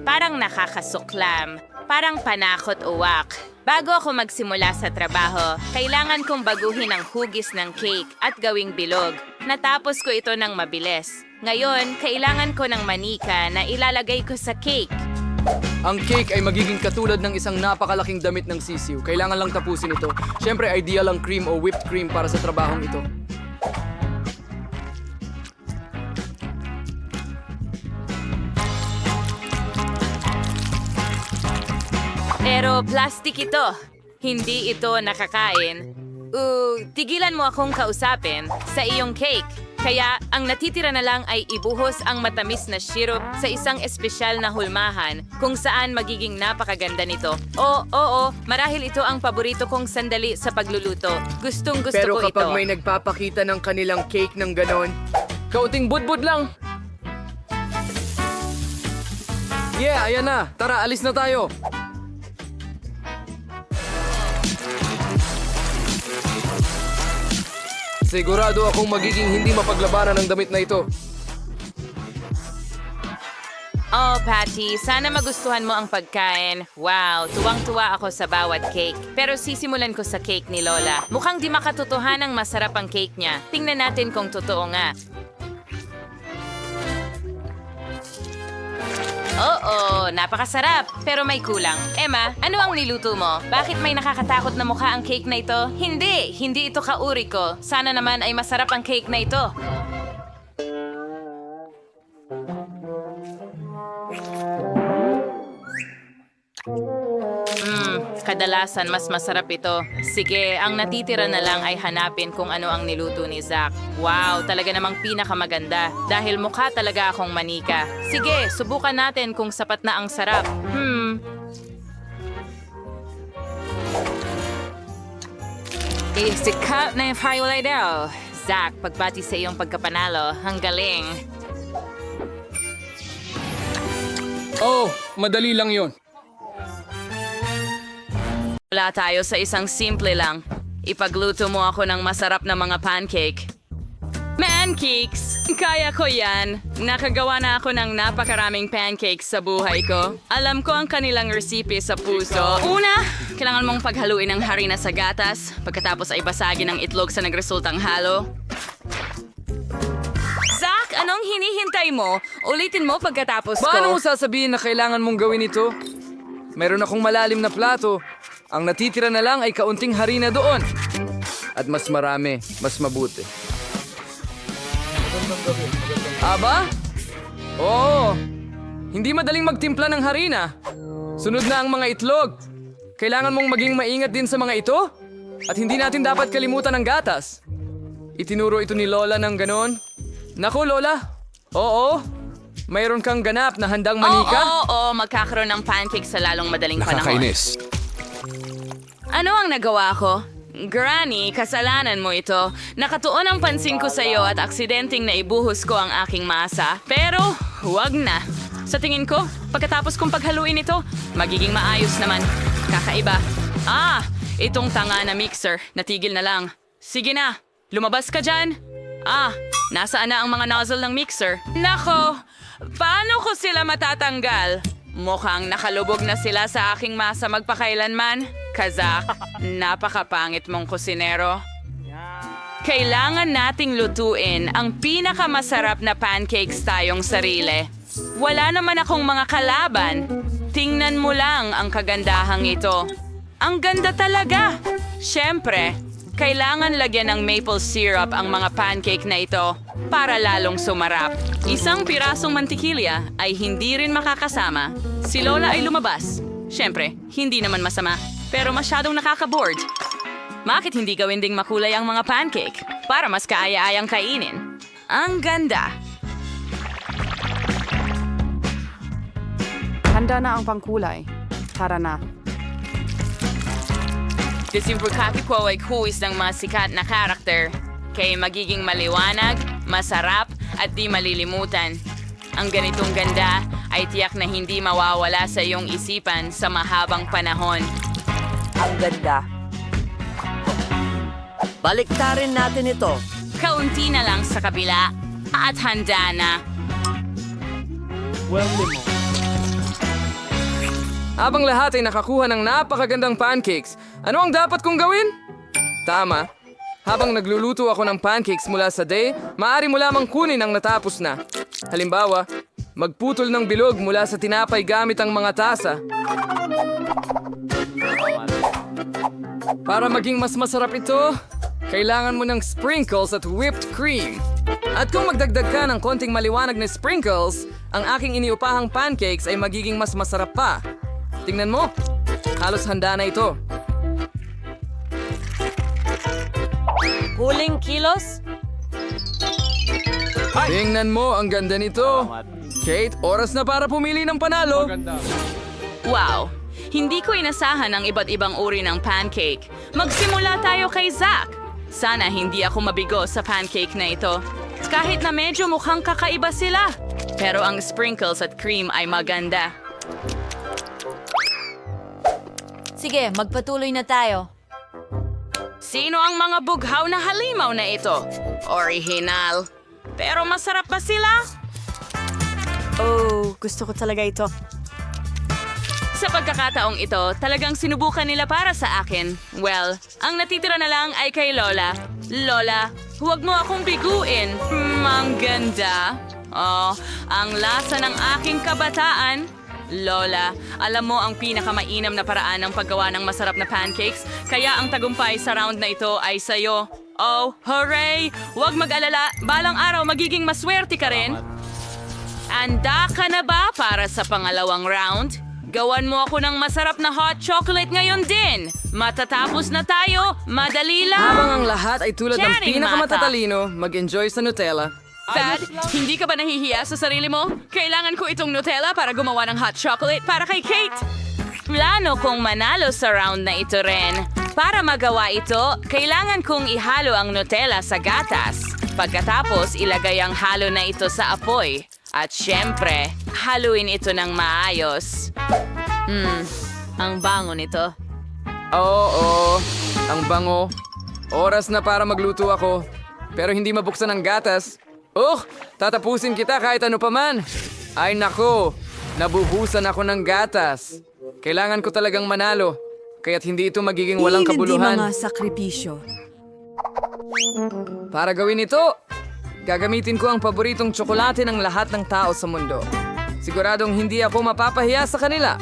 Parang nakakasuklam. Parang panakot uwak. Bago ako magsimula sa trabaho, kailangan kong baguhin ang hugis ng cake at gawing bilog. Natapos ko ito ng mabilis. Ngayon, kailangan ko ng manika na ilalagay ko sa cake. Ang cake ay magiging katulad ng isang napakalaking damit ng sisiw. Kailangan lang tapusin ito. Siyempre, ideal ang cream o whipped cream para sa trabahong ito. Pero plastic ito. Hindi ito nakakain. Tigilan mo akong kausapin sa iyong cake. Kaya ang natitira na lang ay ibuhos ang matamis na syrup sa isang espesyal na hulmahan kung saan magiging napakaganda nito. Oo, marahil ito ang paborito kong sandali sa pagluluto. Gustong-gusto Pero ko ito. kapag may nagpapakita ng kanilang cake ng ganon, kaunting budbud lang. Yeah, ayan na. Tara, alis na tayo. Sigurado akong magiging hindi mapaglabanan ng damit na ito. Oh, Patty, sana magustuhan mo ang pagkain. Wow, tuwang-tuwa ako sa bawat cake. Pero sisimulan ko sa cake ni Lola. Mukhang di makatotohanang masarap ang cake niya. Tingnan natin kung totoo nga. Oo, napakasarap. Pero may kulang. Emma, ano ang niluto mo? Bakit may nakakatakot na mukha ang cake na ito? Hindi ito kauri ko. Sana naman ay masarap ang cake na ito. Kadalasan mas masarap ito. Sige, ang natitira na lang ay hanapin kung ano ang niluto ni Zach. Wow, talaga namang pinakamaganda. Dahil mukha talaga akong manika. Sige, subukan natin kung sapat na ang sarap. Sikap na yung highlight daw. Zach, pagbati sa iyong pagkapanalo. Ang galing. Oh, madali lang yon. Wala tayo sa isang simple lang. Ipagluto mo ako ng masarap na mga pancake. Pancakes! Kaya ko yan. Nakagawa na ako ng napakaraming pancakes sa buhay ko. Alam ko ang kanilang recipe sa puso. Una, kailangan mong paghaluin ang harina sa gatas. Pagkatapos ay basagin ang itlog sa nagresultang halo. Zach, anong hinihintay mo? Ulitin mo pagkatapos ko. Paano mo sasabihin na kailangan mong gawin ito? Meron akong malalim na plato. Ang natitira na lang ay kaunting harina doon. At mas marami, mas mabuti. Aba? Oo. Hindi madaling magtimpla ng harina. Sunod na ang mga itlog. Kailangan mong maging maingat din sa mga ito. At hindi natin dapat kalimutan ang gatas. Itinuro ito ni Lola ng ganon. Naku, Lola. Oo. Mayroon kang ganap na handang manika? Oo, magkakaroon ng pancake sa lalong madaling panahon. Ano ang nagawa ko? Granny, kasalanan mo ito. Nakatuon ang pansin ko sa iyo at aksidenteng naibuhos ko ang aking masa. Pero, huwag na. Sa tingin ko, pagkatapos kong paghaluin ito, magiging maayos naman. Kakaiba. Itong tanga na mixer. Natigil na lang. Sige na, lumabas ka dyan. Nasaan na ang mga nozzle ng mixer? Nako, paano ko sila matatanggal? Mukhang nakalubog na sila sa aking masa magpakailanman. Kazak, napakapangit mong kusinero. Kailangan nating lutuin ang pinakamasarap na pancakes tayong sarili. Wala naman akong mga kalaban. Tingnan mo lang ang kagandahang ito. Ang ganda talaga. Siyempre, kailangan lagyan ng maple syrup ang mga pancake na ito para lalong sumarap. Isang pirasong mantikilya ay hindi rin makakasama. Si Lola ay lumabas. Siyempre, hindi naman masama, pero masyadong nakaka-bored. Bakit hindi gawin ding makulay ang mga pancake para mas kaaya-ayang kainin? Ang ganda! Handa na ang pangkulay. Tara na. Disimbrukaki po ay kuwis ng mga sikat na karakter. Kaya magiging maliwanag, masarap, at di malilimutan. Ang ganitong ganda ay tiyak na hindi mawawala sa iyong isipan sa mahabang panahon. Ang ganda. Baliktarin natin ito. Kaunti na lang sa kabila at handa na. Habang lahat ay nakakuha ng napakagandang pancakes, ano ang dapat kong gawin? Tama. Habang nagluluto ako ng pancakes mula sa day, maaari mo lamang kunin ang natapos na. Halimbawa, magputol ng bilog mula sa tinapay gamit ang mga tasa. Para maging mas masarap ito, kailangan mo ng sprinkles at whipped cream. At kung magdagdag ka ng konting maliwanag na sprinkles, ang aking iniupahang pancakes ay magiging mas masarap pa. Tingnan mo, halos handa na ito. Huling kilos? Tingnan mo, ang ganda nito. Kate, oras na para pumili ng panalo. Wow! Hindi ko inasahan ang iba't ibang uri ng pancake. Magsimula tayo kay Zach. Sana hindi ako mabigo sa pancake na ito. Kahit na medyo mukhang kakaiba sila. Pero ang sprinkles at cream ay maganda. Sige, magpatuloy na tayo. Sino ang mga bughaw na halimaw na ito? Original. Pero masarap ba sila? Oh, gusto ko talaga ito. Sa pagkakataong ito, talagang sinubukan nila para sa akin. Well, ang natitira na lang ay kay Lola. Lola, huwag mo akong biguin. Ang ganda. Oh, ang lasa ng aking kabataan. Lola, alam mo ang pinakamainam na paraan ng paggawa ng masarap na pancakes, kaya ang tagumpay sa round na ito ay sa'yo. Oh, hooray! Huwag mag-alala, balang araw magiging maswerte ka rin. Anda ka na ba para sa pangalawang round? Gawan mo ako ng masarap na hot chocolate ngayon din. Matatapos na tayo, madali lang. Habang ang lahat ay tulad ng Sharing pinakamatatalino, mag-enjoy sa Nutella. Thad, hindi ka ba nahihiya sa sarili mo? Kailangan ko itong Nutella para gumawa ng hot chocolate para kay Kate. Plano kong manalo sa round na ito rin. Para magawa ito, kailangan kong ihalo ang Nutella sa gatas. Pagkatapos, ilagay ang halo na ito sa apoy. At syempre, haluin ito ng maayos. Ang bango nito. Oo, ang bango. Oras na para magluto ako. Pero hindi mabuksan ang gatas. Tatapusin kita kahit ano pa man. Ay nako, nabuhusan ako ng gatas. Kailangan ko talagang manalo. Kaya't hindi ito magiging walang kabuluhan. Hindi mga sakripisyo. Para gawin ito, gagamitin ko ang paboritong tsokolate ng lahat ng tao sa mundo. Siguradong hindi ako mapapahiya sa kanila.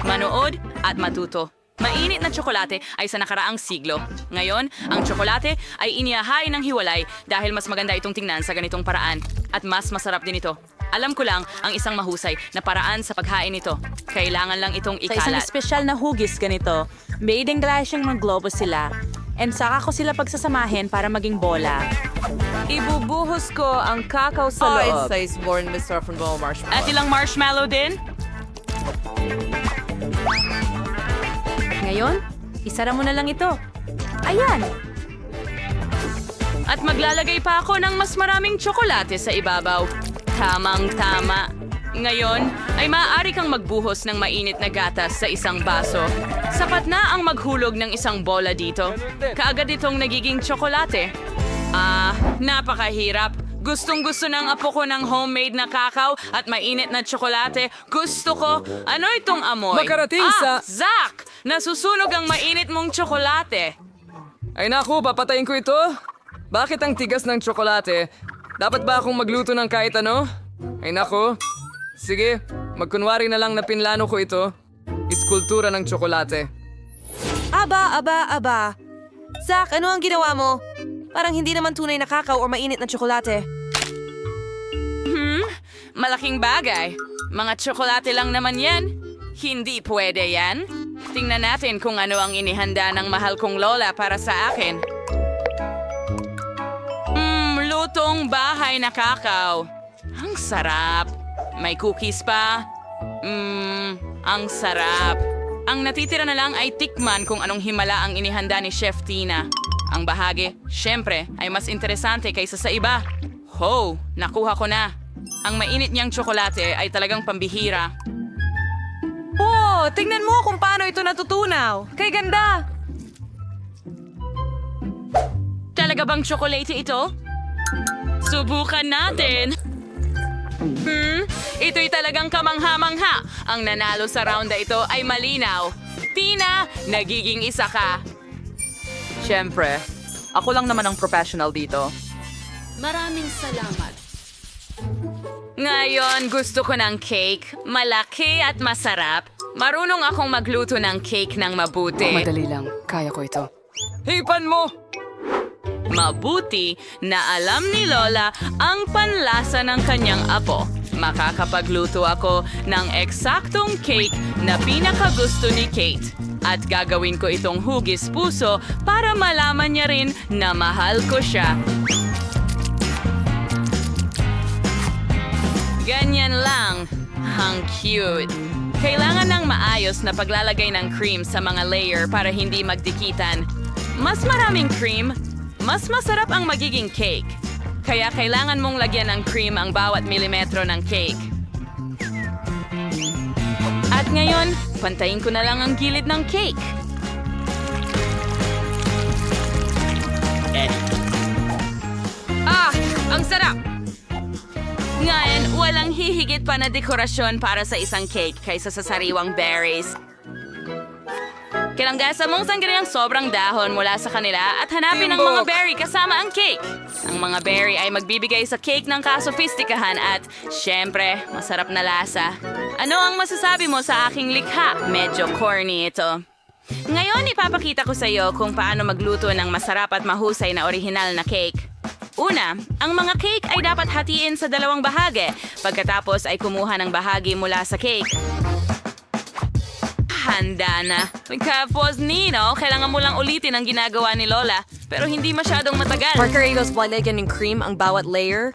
Manood at matuto. Mainit na tsokolate ay sa nakaraang siglo. Ngayon, ang tsokolate ay inihahain ng hiwalay dahil mas maganda itong tingnan sa ganitong paraan. At mas masarap din ito. Alam ko lang ang isang mahusay na paraan sa paghain nito. Kailangan lang itong Sa isang ikalat. espesyal na hugis ganito, may glasyang maglobo sila. And saka ko sila pagsasamahin para maging bola. Ibubuhos ko ang kakao sa loob. Size born Mr. from marshmallow. At ilang marshmallow din. Ngayon, isara mo na lang ito. Ayan! At maglalagay pa ako ng mas maraming tsokolate sa ibabaw. Tamang-tama. Ngayon, ay maaari kang magbuhos ng mainit na gatas sa isang baso. Sapat na ang maghulog ng isang bola dito. Kaagad itong nagiging tsokolate. Napakahirap. Gustong-gusto ng apo ko ng homemade na kakao at mainit na tsokolate. Gusto ko. Ano itong amoy? Makarating sa- Zach! Nasusunog ang mainit mong tsokolate. Ay naku, papatayin ko ito. Bakit ang tigas ng tsokolate? Dapat ba akong magluto ng kahit ano? Ay naku. Sige, magkunwari na lang na pinlano ko ito. Iskultura ng tsokolate. Aba. Zach, ano ang ginawa mo? Parang hindi naman tunay na kakao o mainit na tsokolate. Malaking bagay. Mga tsokolate lang naman yan. Hindi pwede yan. Tingnan natin kung ano ang inihanda ng mahal kong lola para sa akin. Lutong bahay na kakao. Ang sarap. May cookies pa. Ang sarap. Ang natitira na lang ay tikman kung anong himala ang inihanda ni Chef Tina. Ang bahagi, syempre, ay mas interesante kaysa sa iba. Ho, nakuha ko na. Ang mainit niyang tsokolate ay talagang pambihira. Oh, tingnan mo kung paano ito natutunaw. Kay ganda! Talaga bang tsokolate ito? Subukan natin. Ito'y talagang kamangha-mangha. Ang nanalo sa round na ito ay malinaw. Tina, nagiging isa ka. Siyempre, ako lang naman ang professional dito. Maraming salamat. Ngayon, gusto ko ng cake. Malaki at masarap. Marunong akong magluto ng cake ng mabuti. Madali lang. Kaya ko ito. Hipan mo! Mabuti na alam ni Lola ang panlasa ng kanyang apo. Makakapagluto ako ng eksaktong cake na pinakagusto ni Kate. At gagawin ko itong hugis puso para malaman niya rin na mahal ko siya. Ganyan lang. Ang cute. Kailangan ng maayos na paglalagay ng cream sa mga layer para hindi magdikitan. Mas maraming cream, mas masarap ang magiging cake. Kaya kailangan mong lagyan ng cream ang bawat milimetro ng cake. At ngayon, pantayin ko na lang ang gilid ng cake. Ang sarap! Ngayon, walang hihigit pa na dekorasyon para sa isang cake kaysa sa sariwang berries. Kilanggasan mong sanggariang sobrang dahon mula sa kanila at hanapin ang mga berry kasama ang cake. Ang mga berry ay magbibigay sa cake ng kasofistikahan at, syempre, masarap na lasa. Ano ang masasabi mo sa aking likha? Medyo corny ito. Ngayon, ipapakita ko sa iyo kung paano magluto ng masarap at mahusay na orihinal na cake. Una, ang mga cake ay dapat hatiin sa dalawang bahagi. Pagkatapos ay kumuha ng bahagi mula sa cake. Handa na. Kapos Nino, kailangan mo lang ulitin ang ginagawa ni Lola. Pero hindi masyadong matagal. Margaritas lagyan ng cream ang bawat layer.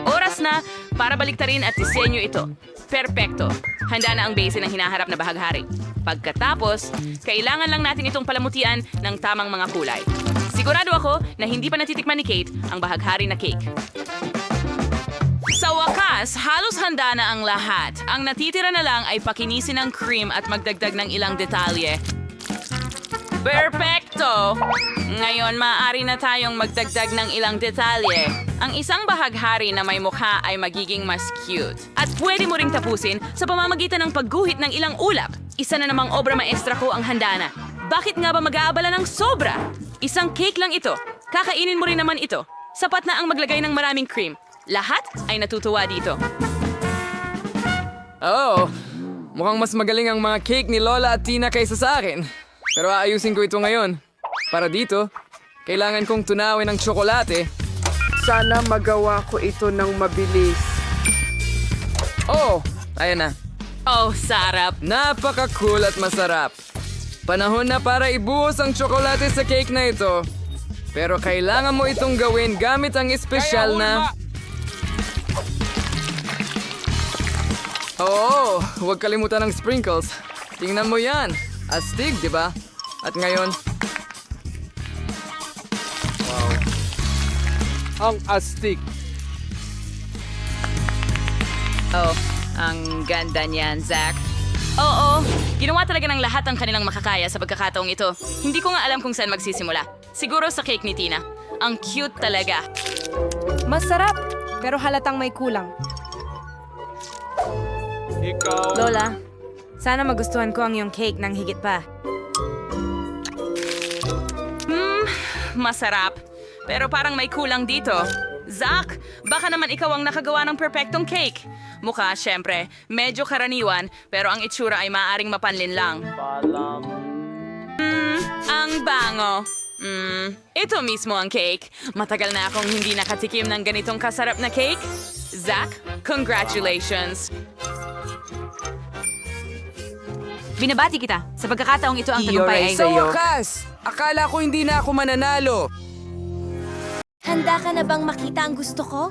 Oras na para baliktarin at disenyo ito. Perpekto. Handa na ang base ng hinaharap na bahaghari. Pagkatapos, kailangan lang natin itong palamutian ng tamang mga kulay. Sigurado ako na hindi pa natitikman ni Kate ang bahaghari na cake. Sa wakas, halos handa na ang lahat. Ang natitira na lang ay pakinisin ng cream at magdagdag ng ilang detalye. Perpekto! Ngayon, maaari na tayong magdagdag ng ilang detalye. Ang isang bahaghari na may mukha ay magiging mas cute. At pwede mo ring tapusin sa pamamagitan ng pagguhit ng ilang ulap. Isa na namang obra maestra ko ang handa na. Bakit nga ba mag-aabala ng sobra? Isang cake lang ito. Kakainin mo rin naman ito. Sapat na ang maglagay ng maraming cream. Lahat ay natutuwa dito. Oh, mukhang mas magaling ang mga cake ni Lola at Tina kaysa sa akin. Pero aayusin ko ito ngayon. Para dito, kailangan kong tunawin ang tsokolate. Sana magawa ko ito ng mabilis. Oh, ayan na. Oh, sarap. Napaka-cool at masarap. Panahon na para ibuhos ang tsokolate sa cake na ito. Pero kailangan mo itong gawin gamit ang espesyal na... Oo, huwag kalimutan ng sprinkles. Tingnan mo yan. Astig, di ba? At ngayon... Wow. Ang astig. Oh, ang ganda niyan, Zach. Oo, ginawa talaga ng lahat ang kanilang makakaya sa pagkakataong ito. Hindi ko nga alam kung saan magsisimula. Siguro sa cake ni Tina. Ang cute talaga. Masarap, pero halatang may kulang. Lola, sana magustuhan ko ang iyong cake ng higit pa. Masarap. Pero parang may kulang dito. Zach, baka naman ikaw ang nakagawa ng perfectong cake. Mukha, syempre, medyo karaniwan, pero ang itsura ay maaaring mapanlin lang. Ang bango. Ito mismo ang cake. Matagal na akong hindi nakatikim ng ganitong kasarap na cake. Zach, congratulations. Binabati kita. Sa pagkakataong ito ang tagumpay ay... Sa wakas! Akala ko hindi na ako mananalo. Handa ka na bang makita ang gusto ko?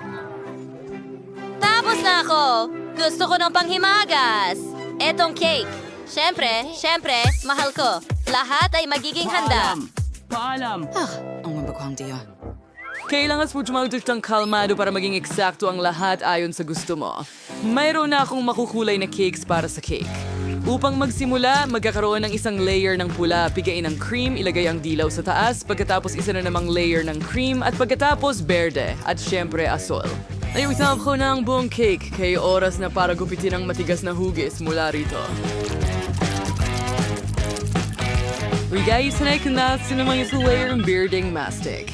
Tapos na ako! Gusto ko ng panghimagas! Etong cake. Siyempre, mahal ko. Lahat ay magiging handa. Ang mabaghang diya. Kailangan mo tumagdot ng kalmado para maging eksakto ang lahat ayon sa gusto mo. Mayroon na akong makukulay na cakes para sa cake. Upang magsimula, magkakaroon ng isang layer ng pula, pigain ng cream, ilagay ang dilaw sa taas, pagkatapos isa na namang layer ng cream, at pagkatapos berde, at syempre asol. Ayusin ko na ang buong cake, kaya oras na para gupitin ang matigas na hugis mula rito. Guys, sanay ko na sinamang isang layer ng bearding mastic.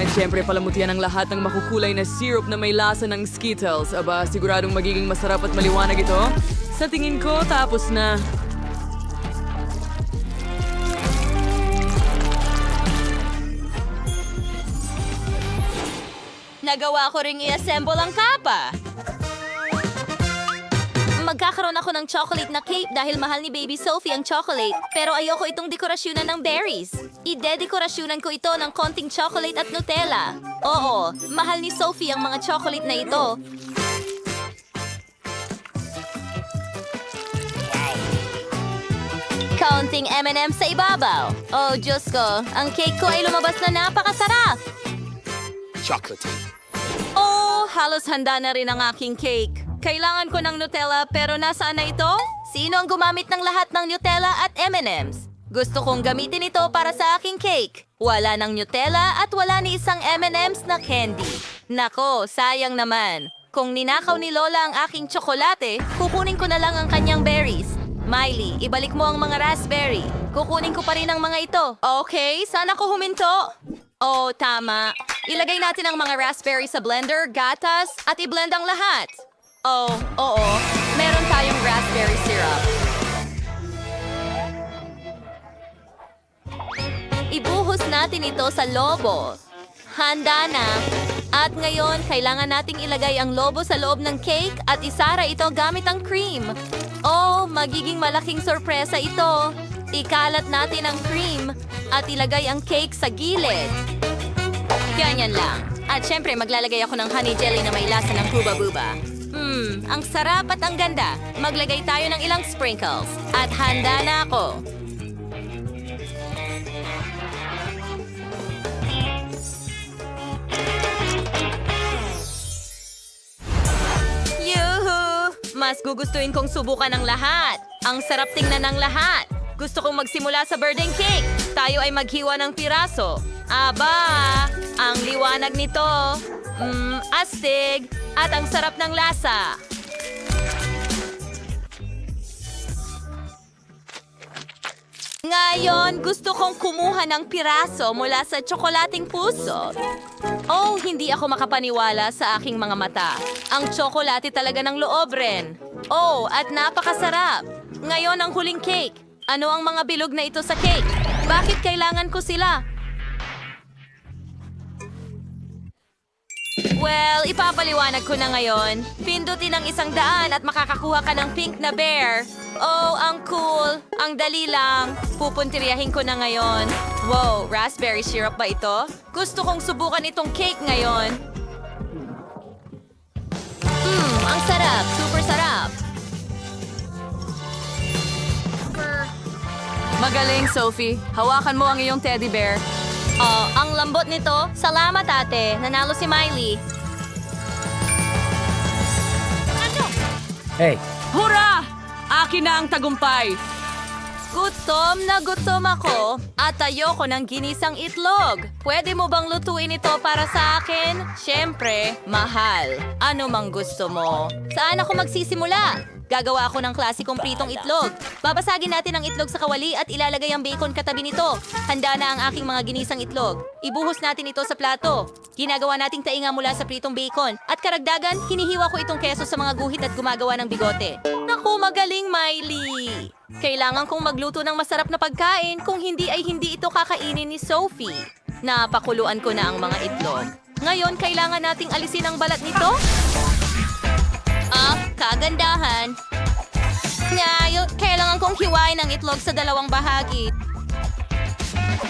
At syempre palamutian ang lahat ng makukulay na syrup na may lasa ng Skittles. Aba, siguradong magiging masarap at maliwanag ito. Sa tingin ko, tapos na. Nagawa ko ring i-assemble ang kapa. Magkakaroon ako ng chocolate na cake dahil mahal ni Baby Sophie ang chocolate. Pero ayoko itong dekorasyonan ng berries. Ide-dekorasyonan ko ito ng konting chocolate at Nutella. Oo, mahal ni Sophie ang mga chocolate na ito. Counting M&M sa ibabaw. Oh, Diyos ko, ang cake ko ay lumabas na napakasarap. Chocolate. Oh, halos handa na rin ang aking cake. Kailangan ko ng Nutella pero nasaan na ito? Sino ang gumamit ng lahat ng Nutella at M&M's? Gusto kong gamitin ito para sa aking cake. Wala ng Nutella at wala ni isang M&M's na candy. Nako, sayang naman. Kung ninakaw ni Lola ang aking tsokolate, kukunin ko na lang ang kanyang berries. Miley, ibalik mo ang mga raspberry. Kukunin ko pa rin ang mga ito. Okay, sana ko huminto. Oh, tama. Ilagay natin ang mga raspberry sa blender, gatas, at i-blend ang lahat. Oh, oo. Meron tayong raspberry syrup. Ibuhos natin ito sa lobo. Handa na. At ngayon, kailangan nating ilagay ang lobo sa loob ng cake at isara ito gamit ang cream. Oh, magiging malaking sorpresa ito. Ikalat natin ang cream at ilagay ang cake sa gilid. Ganyan lang. At syempre, maglalagay ako ng honey jelly na may lasa ng huba-buba. Ang sarap at ang ganda. Maglagay tayo ng ilang sprinkles. At handa na ako. Yuhu! Mas gugustuhin kong subukan ng lahat. Ang sarap tingnan ng lahat. Gusto kong magsimula sa birthday cake. Tayo ay maghiwa ng piraso. Aba! Ang liwanag nito. Astig. At ang sarap ng lasa. Ngayon, gusto kong kumuha ng piraso mula sa tsokolating puso. Oh, hindi ako makapaniwala sa aking mga mata. Ang tsokolate talaga ng loob rin. Oh, at napakasarap. Ngayon ang huling cake. Ano ang mga bilog na ito sa cake? Bakit kailangan ko sila? Well, ipapaliwanag ko na ngayon. Pindutin ang 100 at makakakuha ka ng pink na bear. Oh, ang cool. Ang dali lang. Pupuntiryahin ko na ngayon. Wow, raspberry syrup ba ito? Gusto kong subukan itong cake ngayon. Ang sarap. Super sarap. Magaling, Sophie. Hawakan mo ang iyong teddy bear. Oh, ang lambot nito. Salamat, ate. Nanalo si Miley. Hey, Hurra! Akin na ang tagumpay! Gutom na gutom ako at ayoko ng ginisang itlog. Pwede mo bang lutuin ito para sa akin? Siyempre, mahal. Ano mang gusto mo? Saan ako magsisimula? Gagawa ako ng klasikong pritong itlog. Babasagin natin ang itlog sa kawali at ilalagay ang bacon katabi nito. Handa na ang aking mga ginisang itlog. Ibuhos natin ito sa plato. Ginagawa nating tainga mula sa pritong bacon. At karagdagan, hinihiwa ko itong keso sa mga guhit at gumagawa ng bigote. Naku, magaling, Miley! Kailangan kong magluto ng masarap na pagkain, kung hindi ay hindi ito kakainin ni Sophie. Napakuluan ko na ang mga itlog. Ngayon, kailangan nating alisin ang balat nito. Kagandahan. Ngayon, kailangan kong hiwain ang itlog sa 2 bahagi.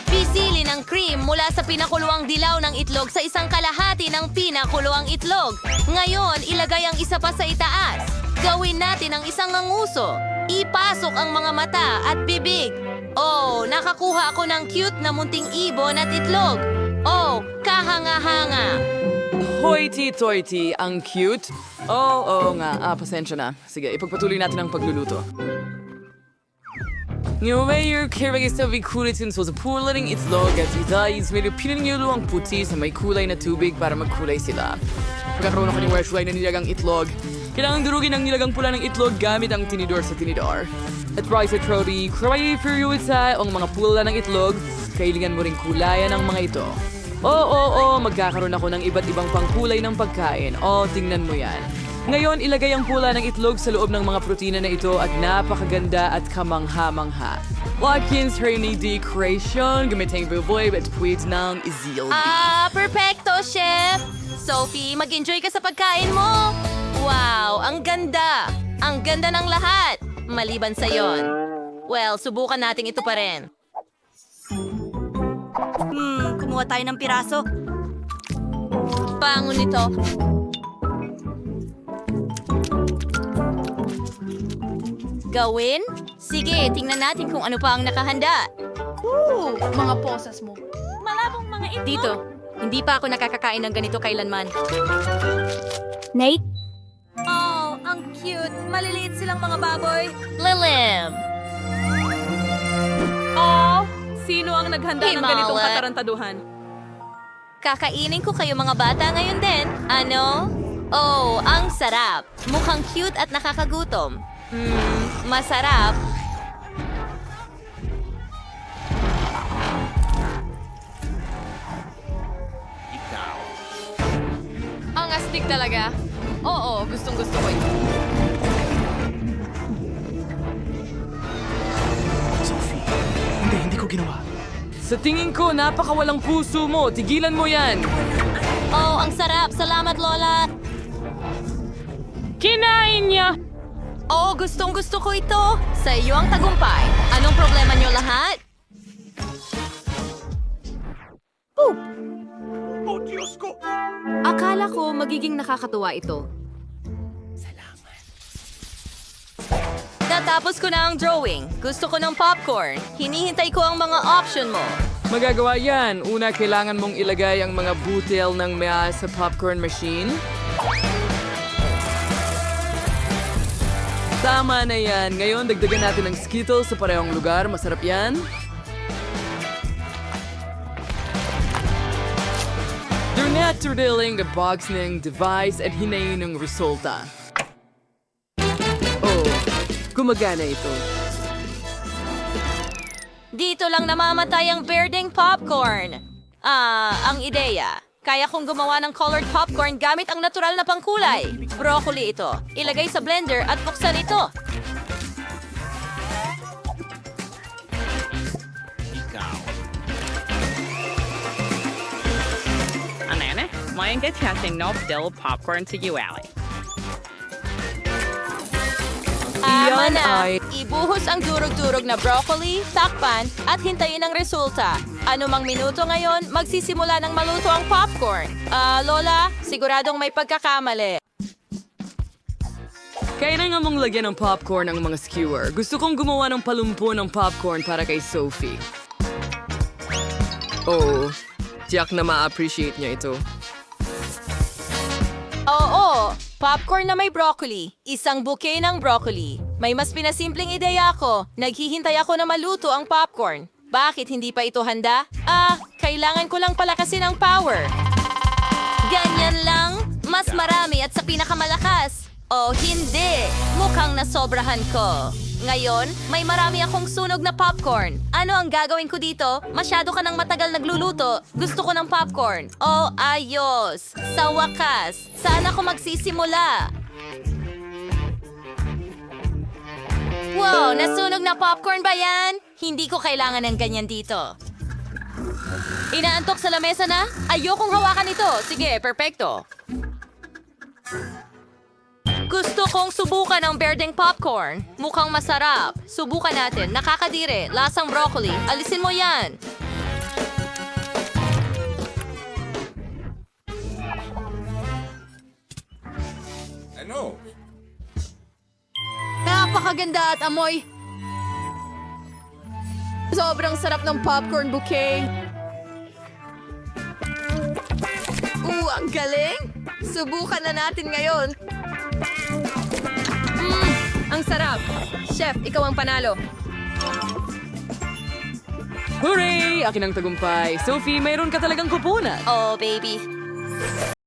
Pisili ng cream mula sa pinakuluang dilaw ng itlog sa 1/2 ng pinakuluang itlog. Ngayon, ilagay ang isa pa sa itaas. Gawin natin ang isang nguso. Ipasok ang mga mata at bibig. Oh, nakakuha ako ng cute na munting ibon at itlog. Oh, kahanga-hanga. Hoity-toity, ang cute. Oo nga. Pasensya na. Sige, ipagpatuloy natin ang pagluluto. Ngayon, kailangan sa kulitin so sa pularing itlog at itay, medyo pinangyulo ang puti sa may kulay na tubig para magkulay sila. Pagkakaroon ako ng kulay na nilagang itlog, kailangan durugin ang nilagang pula ng itlog gamit ang tinidor sa tinidor. At rice at roti, kraway periodsa ang mga pula ng itlog, kailangan mo ring kulayan ang mga ito. Magkakaroon ako ng iba't ibang pangkulay ng pagkain. Tingnan mo yan. Ngayon, ilagay ang pula ng itlog sa loob ng mga protina na ito at napakaganda at kamangha-mangha. Watkins Rainy Decoration, gamitin ang buboy at puwit ng izildi. Perfecto, chef! Sophie, mag-enjoy ka sa pagkain mo! Wow, ang ganda! Ang ganda ng lahat! Maliban sa yon. Well, subukan natin ito pa rin. Kumuha tayo ng piraso. Bango nito. Gawin? Sige, tingnan natin kung ano pa ang nakahanda. Mga posas mo. Malabong mga itlog. Dito, hindi pa ako nakakakain ng ganito kailanman. Nate? Oh, ang cute. Maliliit silang mga baboy. Lilim! Oh, sino ang naghanda ng Himala. ganitong katarantaduhan? Kakainin ko kayo mga bata ngayon din. Ano? Oh, ang sarap. Mukhang cute at nakakagutom. Masarap. Ang astig talaga. Oo, gustong-gusto ko ito. Sophie, hindi ko ginawa. Sa tingin ko, napakawalang puso mo. Tigilan mo yan. Oh, ang sarap. Salamat, Lola. Kinain niya! Oh, gustong-gusto ko ito. Sa iyo ang tagumpay. Anong problema niyo lahat? Akala ko magiging nakakatuwa ito. Natapos ko na ang drawing. Gusto ko ng popcorn. Hinihintay ko ang mga option mo. Magagawa yan. Una, kailangan mong ilagay ang mga butil ng maya sa popcorn machine. Tama na yan. Ngayon, dagdagan natin ng Skittles sa parehong lugar. Masarap yan. Do not turtling the box ng device at hinayin ng resulta. Oh, gumagana ito. Dito lang namamatay ang berdeng popcorn. Ang ideya. Kaya kong gumawa ng colored popcorn gamit ang natural na pangkulay. Broccoli ito. Ilagay sa blender at buksan ito. Anane, mayan ka testing no dill popcorn to you, Ali. Tama Iyan na. ay- Ibuhos ang durog-durog na broccoli, takpan, at hintayin ang resulta. Ano mang minuto ngayon, magsisimula ng maluto ang popcorn. Lola, siguradong may pagkakamali. Kailangan mong lagyan ng popcorn ang mga skewer. Gusto kong gumawa ng palumpo ng popcorn para kay Sophie. Oo, tiyak na ma-appreciate niya ito. Oo, popcorn na may broccoli. Isang bouquet ng broccoli. May mas pinasimpleng ideya ako. Naghihintay ako na maluto ang popcorn. Bakit hindi pa ito handa? Kailangan ko lang palakasin ang power. Ganyan lang? Mas marami at sa pinakamalakas. Oh, hindi. Mukhang nasobrahan ko. Ngayon, may marami akong sunog na popcorn. Ano ang gagawin ko dito? Masyado ka ng matagal nagluluto. Gusto ko ng popcorn. Oh, ayos. Sa wakas, saan ako magsisimula? Wow, nasunog na popcorn ba yan? Hindi ko kailangan ng ganyan dito. Inaantok sa lamesa na? Ayokong hawakan ito. Sige, perfecto. Gusto kong subukan ang berdeng popcorn. Mukhang masarap. Subukan natin. Nakakadire. Lasang broccoli. Alisin mo yan. Ano? Napakaganda at amoy. Sobrang sarap ng popcorn bouquet. Ang galing! Subukan na natin ngayon. Ang sarap. Chef, ikaw ang panalo. Hooray! Akin ang tagumpay. Sophie, mayroon ka talagang kupunan. Oh, baby.